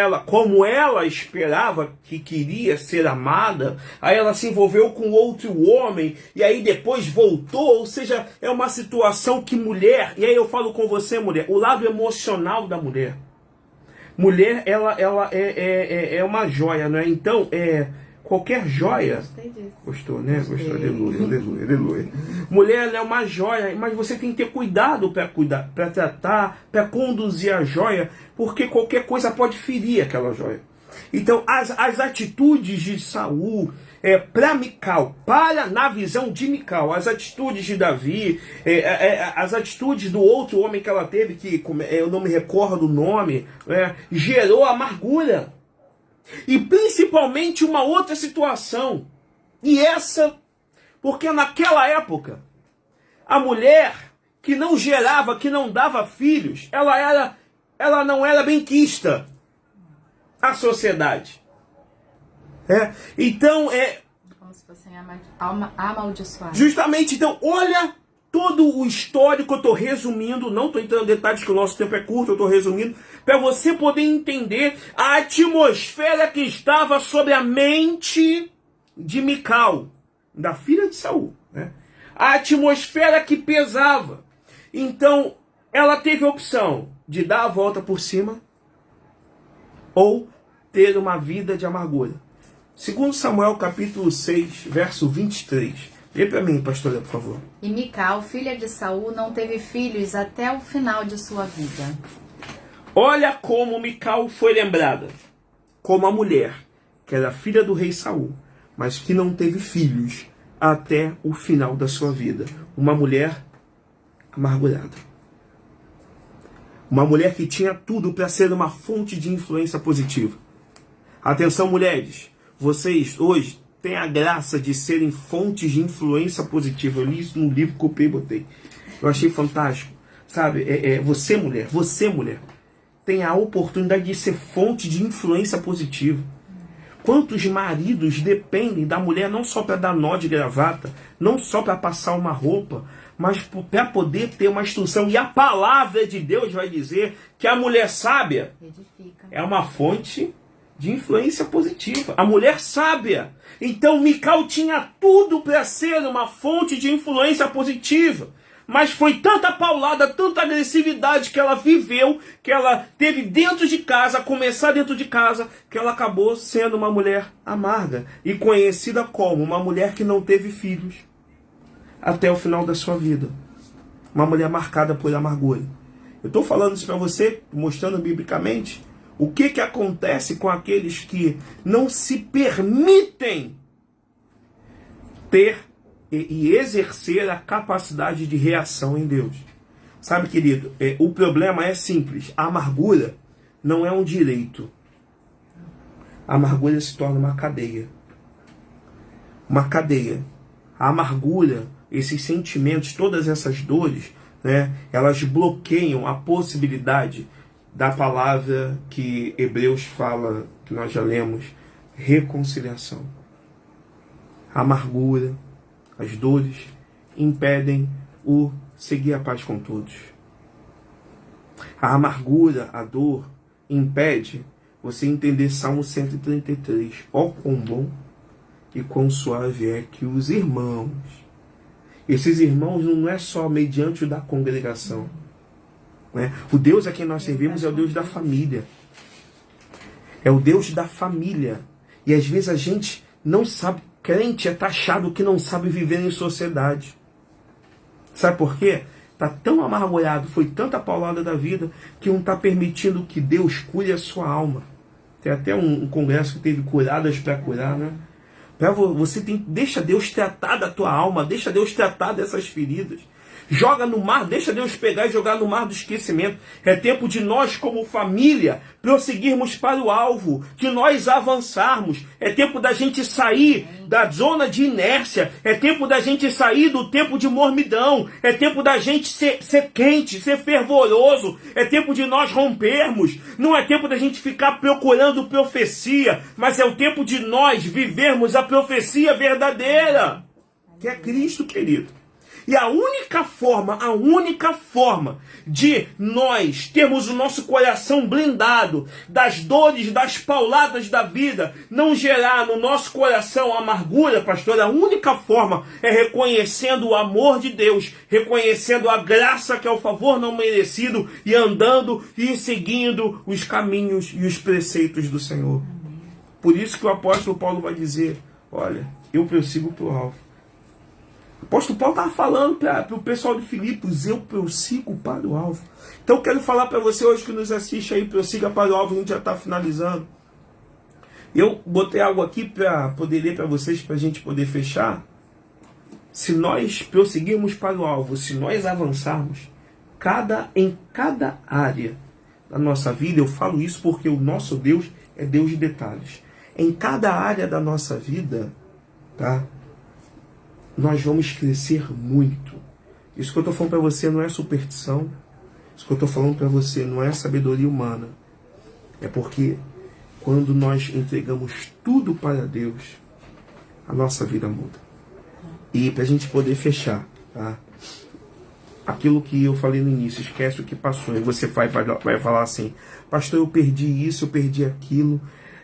ela esperava que queria ser amada, aí ela se envolveu com outro homem, e aí depois voltou, ou seja, é uma situação que mulher, e aí eu falo com você, mulher, o lado emocional da mulher. Mulher, ela é uma joia, não é? Então, qualquer joia... Gostei disso. Gostou, né? Gostou, aleluia, aleluia, aleluia. Mulher, ela é uma joia, mas você tem que ter cuidado para tratar, para conduzir a joia, porque qualquer coisa pode ferir aquela joia. Então, as atitudes de Saul, para Mical, na visão de Mical, as atitudes de Davi, as atitudes do outro homem que ela teve, que eu não me recordo o nome, gerou amargura. E principalmente uma outra situação. E essa, porque naquela época, a mulher que não gerava, que não dava filhos, ela não era benquista à sociedade. Então, como se fossem amaldiçoadas. Justamente, então, olha todo o histórico, eu estou resumindo, não estou entrando em detalhes que o nosso tempo é curto, eu estou resumindo, para você poder entender a atmosfera que estava sobre a mente de Mical, da filha de Saul, né? A atmosfera que pesava. Então, ela teve a opção de dar a volta por cima ou ter uma vida de amargura. Segundo Samuel, capítulo 6, verso 23. Lê para mim, pastora, por favor. E Mical, filha de Saul, não teve filhos até o final de sua vida. Olha como Mical foi lembrada. Como a mulher, que era filha do rei Saul, mas que não teve filhos até o final da sua vida. Uma mulher amargurada. Uma mulher que tinha tudo para ser uma fonte de influência positiva. Atenção, mulheres. Vocês hoje têm a graça de serem fontes de influência positiva. Eu li isso num livro que copiei e botei. Eu achei fantástico. Sabe, você mulher, tem a oportunidade de ser fonte de influência positiva. Quantos maridos dependem da mulher não só para dar nó de gravata, não só para passar uma roupa, mas para poder ter uma instrução. E a palavra de Deus vai dizer que a mulher sábia é uma fonte de influência positiva. A mulher sábia. Então Mical tinha tudo para ser uma fonte de influência positiva. Mas foi tanta paulada, tanta agressividade que ela viveu, que ela teve dentro de casa, começar dentro de casa, que ela acabou sendo uma mulher amarga e conhecida como uma mulher que não teve filhos até o final da sua vida. Uma mulher marcada por amargura. Eu estou falando isso para você, mostrando biblicamente o que acontece com aqueles que não se permitem ter e exercer a capacidade de reação em Deus. Sabe, querido, o problema é simples. A amargura não é um direito. A amargura se torna uma cadeia. Uma cadeia. A amargura, esses sentimentos, todas essas dores, né, elas bloqueiam a possibilidade da palavra que Hebreus fala, que nós já lemos, reconciliação. A amargura, as dores impedem o seguir a paz com todos. A amargura, a dor, impede você entender Salmo 133. Ó quão bom e quão suave é que os irmãos. Esses irmãos não é só mediante o da congregação. Né? O Deus a quem nós servimos é o Deus da família. É o Deus da família. E às vezes a gente não sabe. Crente é taxado que não sabe viver em sociedade. Sabe por quê? Está tão amargurado, foi tanta paulada da vida, que não está permitindo que Deus cure a sua alma. Tem até um congresso que teve curadas para curar, né? Deixa Deus tratar da tua alma, deixa Deus tratar dessas feridas. Joga no mar, deixa Deus pegar e jogar no mar do esquecimento. É tempo de nós, como família, prosseguirmos para o alvo, de nós avançarmos. É tempo da gente sair da zona de inércia. É tempo da gente sair do tempo de mormidão. É tempo da gente ser quente, ser fervoroso. É tempo de nós rompermos. Não é tempo da gente ficar procurando profecia, mas é o tempo de nós vivermos a profecia verdadeira, que é Cristo, querido. E a única forma de nós termos o nosso coração blindado das dores, das pauladas da vida, não gerar no nosso coração amargura, pastor, a única forma é reconhecendo o amor de Deus, reconhecendo a graça que é o favor não merecido e andando e seguindo os caminhos e os preceitos do Senhor. Por isso que o apóstolo Paulo vai dizer, olha, eu prossigo para o alvo. O apóstolo Paulo estava falando para o pessoal de Filipos, eu prossigo para o alvo. Então eu quero falar para você hoje que nos assiste aí, prossiga para o alvo, a gente já está finalizando. Eu botei algo aqui para poder ler para vocês, para a gente poder fechar. Se nós prosseguirmos para o alvo, se nós avançarmos, em cada área da nossa vida, eu falo isso porque o nosso Deus é Deus de detalhes. Em cada área da nossa vida, tá? Nós vamos crescer muito. Isso que eu estou falando para você não é superstição. Isso que eu estou falando para você não é sabedoria humana. É porque quando nós entregamos tudo para Deus, a nossa vida muda. E para a gente poder fechar, tá? Aquilo que eu falei no início, esquece o que passou. E você vai falar assim, pastor, eu perdi isso, eu perdi aquilo.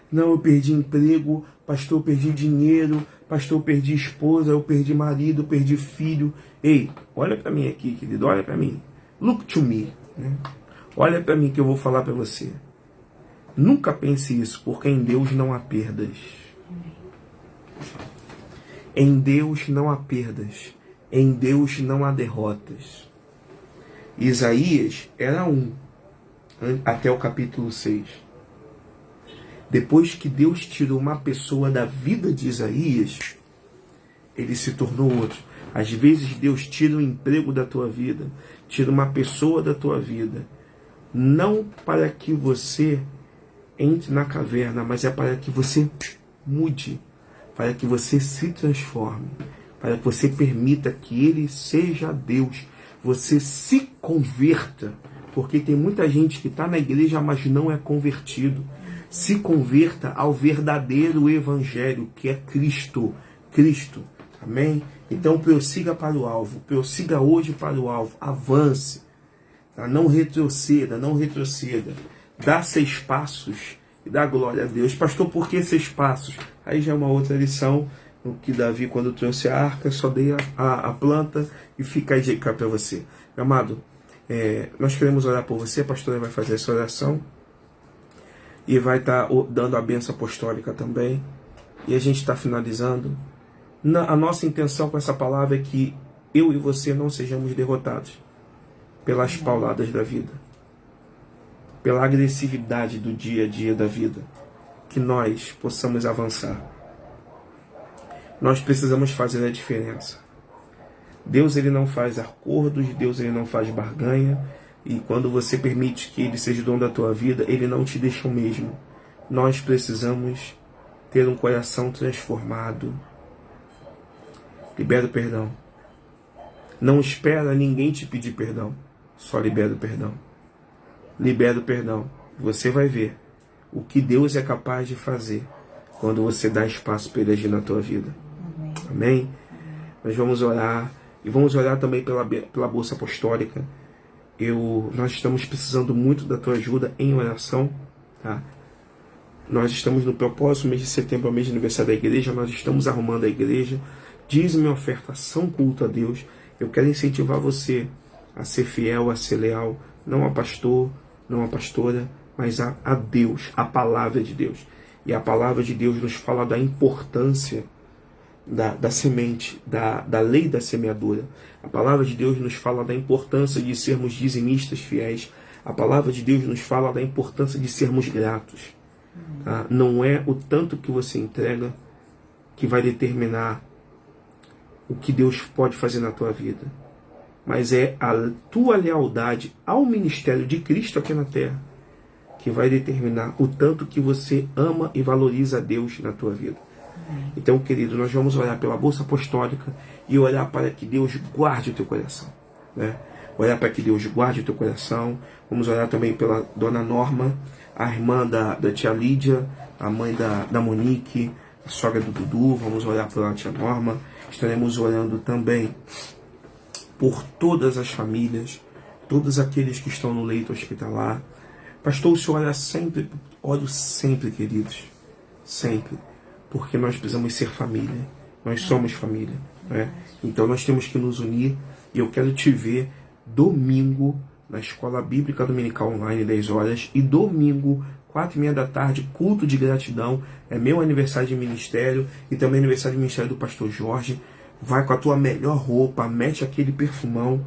Não, eu perdi emprego, pastor, eu perdi dinheiro, pastor, eu perdi esposa, eu perdi marido, eu perdi filho. Ei, olha para mim aqui, querido, olha para mim. Look to me. Né? Olha para mim que eu vou falar para você. Nunca pense isso, porque em Deus não há perdas. Em Deus não há perdas. Em Deus não há derrotas. Isaías era até o capítulo 6. Depois que Deus tirou uma pessoa da vida de Isaías, ele se tornou outro. Às vezes Deus tira um emprego da tua vida, tira uma pessoa da tua vida, não para que você entre na caverna, mas é para que você mude, para que você se transforme, para que você permita que Ele seja Deus, você se converta, porque tem muita gente que está na igreja, mas não é convertido. Se converta ao verdadeiro evangelho, que é Cristo. Cristo. Amém? Então prossiga para o alvo. Prossiga hoje para o alvo. Avance. Tá? Não retroceda, não retroceda. Dá 6 passos e dá glória a Deus. Pastor, por que 6 passos? Aí já é uma outra lição. No que Davi, quando trouxe a arca, só dei a planta e fica a dica para você. Meu amado, nós queremos orar por você. A pastora vai fazer essa oração. E vai estar dando a bênção apostólica também. E a gente está finalizando. A nossa intenção com essa palavra é que eu e você não sejamos derrotados pelas pauladas da vida, pela agressividade do dia a dia da vida. Que nós possamos avançar. Nós precisamos fazer a diferença. Deus, ele não faz acordos, Deus, ele não faz barganha. E quando você permite que Ele seja o dono da tua vida, Ele não te deixa o mesmo. Nós precisamos ter um coração transformado. Libera o perdão. Não espera ninguém te pedir perdão. Só libera o perdão. Libera o perdão. Você vai ver o que Deus é capaz de fazer quando você dá espaço para Ele agir na tua vida. Amém? Nós vamos orar. E vamos orar também pela Bolsa Apostólica. Nós estamos precisando muito da tua ajuda em oração, tá? Nós estamos no propósito, mês de setembro é o mês de aniversário da igreja, nós estamos arrumando a igreja, dízimo e oferta são culto a Deus. Eu quero incentivar você a ser fiel, a ser leal, não a pastor, não a pastora, mas a Deus, a palavra de Deus. E a palavra de Deus nos fala da importância da semente, da lei da semeadura. A palavra de Deus nos fala da importância de sermos dizimistas fiéis. A palavra de Deus nos fala da importância de sermos gratos. Tá? Não é o tanto que você entrega que vai determinar o que Deus pode fazer na tua vida, mas é a tua lealdade ao ministério de Cristo aqui na terra que vai determinar o tanto que você ama e valoriza a Deus na tua vida. Então, querido, nós vamos orar pela Bolsa Apostólica e orar para que Deus guarde o teu coração, né? Orar para que Deus guarde o teu coração. Vamos orar também pela Dona Norma, a irmã da tia Lídia, a mãe da Monique, a sogra do Dudu. Vamos orar pela tia Norma. Estaremos orando também por todas as famílias, todos aqueles que estão no leito hospitalar. Pastor, o Senhor oro sempre, queridos, sempre, porque nós precisamos ser família, nós somos família, né? Então nós temos que nos unir, e eu quero te ver domingo na Escola Bíblica Dominical Online, 10 horas, e domingo, 4h30 da tarde, culto de gratidão. É meu aniversário de ministério e também aniversário de ministério do pastor Jorge. Vai com a tua melhor roupa, mete aquele perfumão,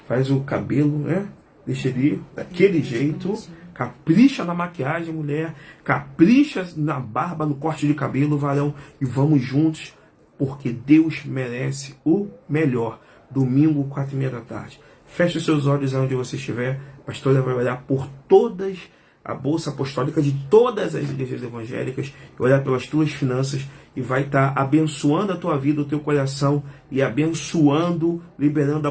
faz o cabelo, né? Deixa ele daquele jeito, capricha na maquiagem, mulher, capricha na barba, no corte de cabelo, varão, e vamos juntos, porque Deus merece o melhor. Domingo, 4h30 da tarde. Feche os seus olhos onde você estiver. A pastora vai orar por todas a bolsa apostólica de todas as igrejas evangélicas, orar pelas tuas finanças, e vai estar abençoando a tua vida, o teu coração, e abençoando, liberando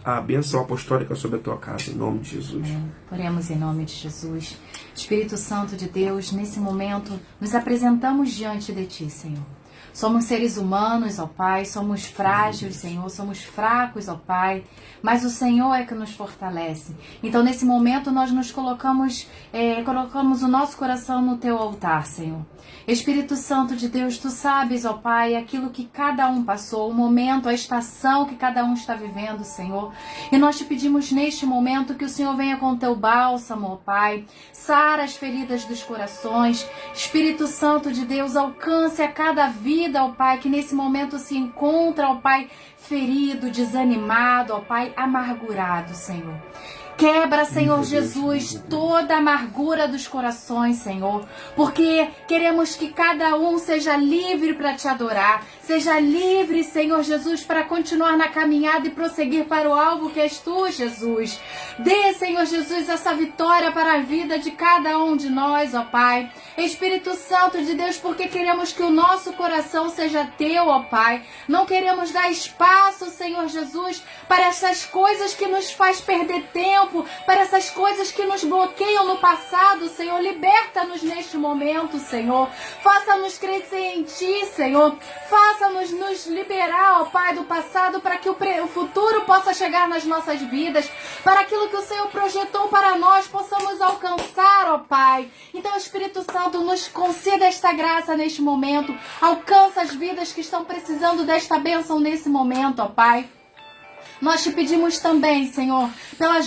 a bênção apostólica sobre a tua casa, em nome de Jesus. Oremos em nome de Jesus. Espírito Santo de Deus, nesse momento, nos apresentamos diante de Ti, Senhor. Somos seres humanos, ó Pai, somos frágeis, Senhor, somos fracos, ó Pai, mas o Senhor é que nos fortalece. Então, nesse momento, nós nos colocamos o nosso coração no Teu altar, Senhor. Espírito Santo de Deus, Tu sabes, ó Pai, aquilo que cada um passou, o momento, a estação que cada um está vivendo, Senhor. E nós Te pedimos neste momento que o Senhor venha com o Teu bálsamo, ó Pai, sara as feridas dos corações. Espírito Santo de Deus, alcance a cada vida, ó Pai, que nesse momento se encontra, ó Pai, ferido, desanimado, ó Pai, amargurado, Senhor. Quebra, Senhor Jesus, toda a amargura dos corações, Senhor, porque queremos que cada um seja livre para Te adorar, seja livre, Senhor Jesus, para continuar na caminhada e prosseguir para o alvo que és Tu, Jesus. Dê, Senhor Jesus, essa vitória para a vida de cada um de nós, ó Pai. Espírito Santo de Deus, porque queremos que o nosso coração seja Teu, ó Pai. Não queremos dar espaço, Senhor Jesus, para essas coisas que nos faz perder tempo, para essas coisas que nos bloqueiam no passado, Senhor. Liberta-nos neste momento, Senhor. Faça-nos crescer em Ti, Senhor. Faça-nos nos liberar, ó Pai, do passado, para que o futuro possa chegar nas nossas vidas, para aquilo que o Senhor projetou para nós possamos alcançar, ó Pai. Então, Espírito Santo, nos conceda esta graça neste momento. Alcança as vidas que estão precisando desta bênção nesse momento, ó Pai. Nós Te pedimos também, Senhor, pela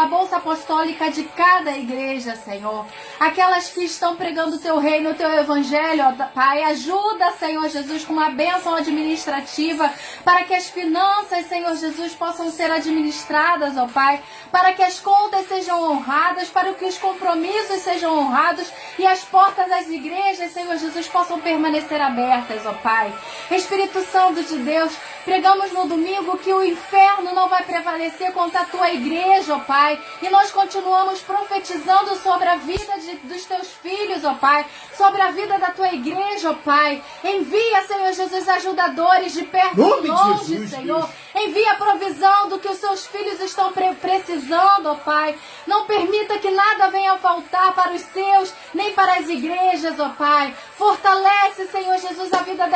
bolsa apostólica de cada igreja, Senhor. Aquelas que estão pregando o Teu reino, o Teu evangelho, ó Pai. Ajuda, Senhor Jesus, com uma bênção administrativa, para que as finanças, Senhor Jesus, possam ser administradas, ó Pai. Para que as contas sejam honradas, para que os compromissos sejam honrados e as portas das igrejas, Senhor Jesus, possam permanecer abertas, ó Pai. Espírito Santo de Deus, pregamos no domingo que o inferno não vai prevalecer contra a Tua igreja, ó Pai. E nós continuamos profetizando sobre a vida dos Teus filhos, ó Pai. Sobre a vida da Tua igreja, ó Pai. Envia, Senhor Jesus, ajudadores de perto e longe, Jesus, Senhor. Deus. Envia a provisão do que os Seus filhos estão precisando, ó Pai. Não permita que nada venha a faltar para os Seus, nem para as igrejas, ó Pai. Fortalece, Senhor Jesus, a vida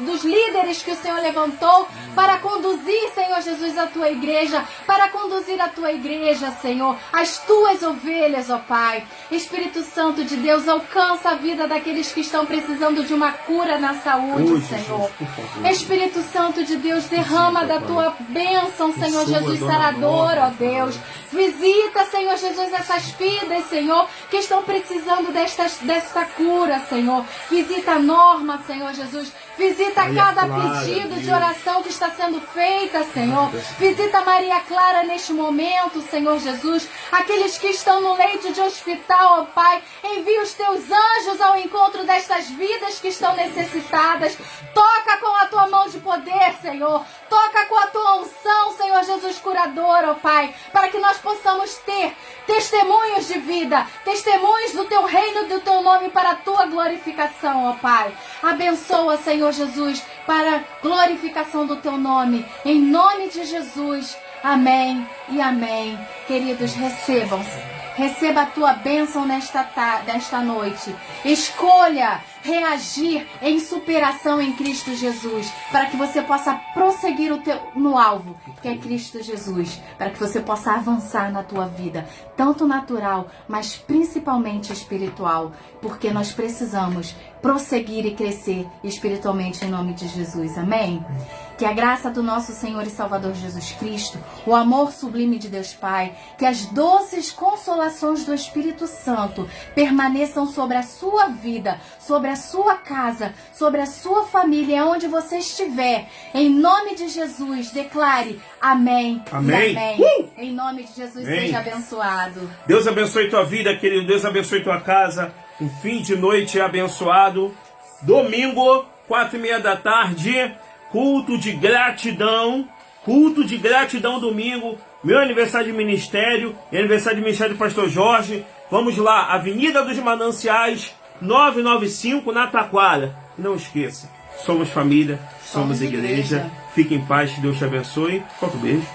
dos líderes que o Senhor levantou para conduzir, Senhor Jesus, a Tua igreja, para conduzir a Tua igreja, Senhor, as Tuas ovelhas, ó Pai. Espírito Santo de Deus, alcança a vida daqueles que estão precisando de uma cura na saúde, Senhor. Espírito Santo de Deus, derrama da Tua bênção, Senhor Jesus, sarador, ó Deus. Visita, Senhor Jesus, essas vidas, Senhor, que estão precisando desta cura, Senhor. Visita a Norma, Senhor Jesus. Visita cada pedido de oração que está sendo feita, Senhor. Visita Maria Clara neste momento, Senhor Jesus. Aqueles que estão no leito de hospital, ó Pai. Envia os Teus anjos ao encontro destas vidas que estão necessitadas. Toca com a Tua mão de poder, Senhor. Toca com a Tua unção, Senhor Jesus curador, ó Pai. Para que nós possamos ter testemunhos de vida, testemunhos do Teu reino e do Teu nome para a Tua glorificação, ó Pai. Abençoa, Senhor Jesus, para a glorificação do Teu nome. Em nome de Jesus. Amém e amém. Queridos, recebam-se. Receba a tua bênção nesta noite. Escolha reagir em superação em Cristo Jesus, para que você possa prosseguir no alvo, que é Cristo Jesus, para que você possa avançar na tua vida, tanto natural, mas principalmente espiritual, porque nós precisamos prosseguir e crescer espiritualmente em nome de Jesus. Amém? Que a graça do nosso Senhor e Salvador Jesus Cristo, o amor sublime de Deus Pai, que as doces consolações do Espírito Santo permaneçam sobre a sua vida, sobre a sua casa, sobre a sua família, onde você estiver. Em nome de Jesus, declare amém. Amém. E amém. Em nome de Jesus, amém. Seja abençoado. Deus abençoe tua vida, querido. Deus abençoe tua casa. Um fim de noite abençoado. Domingo, 4:30 da tarde. Culto de gratidão. Culto de gratidão domingo. Meu aniversário de ministério. E aniversário de ministério do pastor Jorge. Vamos lá. Avenida dos Mananciais, 995, na Taquara. Não esqueça. Somos família. Somos igreja. Fique em paz. Que Deus te abençoe. Solta um beijo.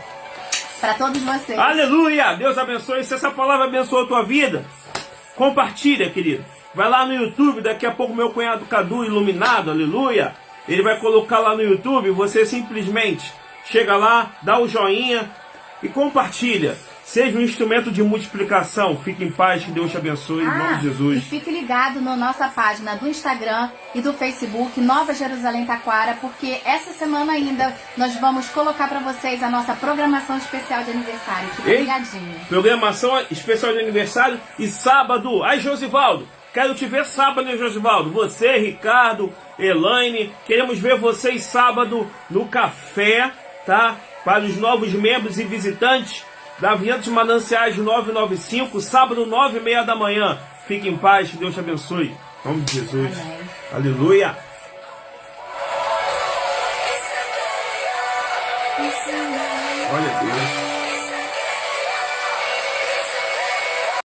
Para todos vocês. Aleluia. Deus abençoe. Se essa palavra abençoou a tua vida, compartilha, querido. Vai lá no YouTube. Daqui a pouco meu cunhado Cadu, iluminado. Aleluia. Ele vai colocar lá no YouTube, você simplesmente chega lá, dá o joinha e compartilha. Seja um instrumento de multiplicação. Fique em paz, que Deus te abençoe, em nome de Jesus. E fique ligado na nossa página do Instagram e do Facebook, Nova Jerusalém Taquara, porque essa semana ainda nós vamos colocar para vocês a nossa programação especial de aniversário. Fique ligadinho. Programação especial de aniversário e sábado. Ai, Josivaldo, quero te ver sábado, hein, Josivaldo? Você, Ricardo, Elaine, queremos ver vocês sábado no café, tá? Para os novos membros e visitantes da Avenida dos Mananciais 995, sábado 9:30 da manhã. Fique em paz, que Deus te abençoe. Em nome de Jesus. Amém. Aleluia. Olha Deus.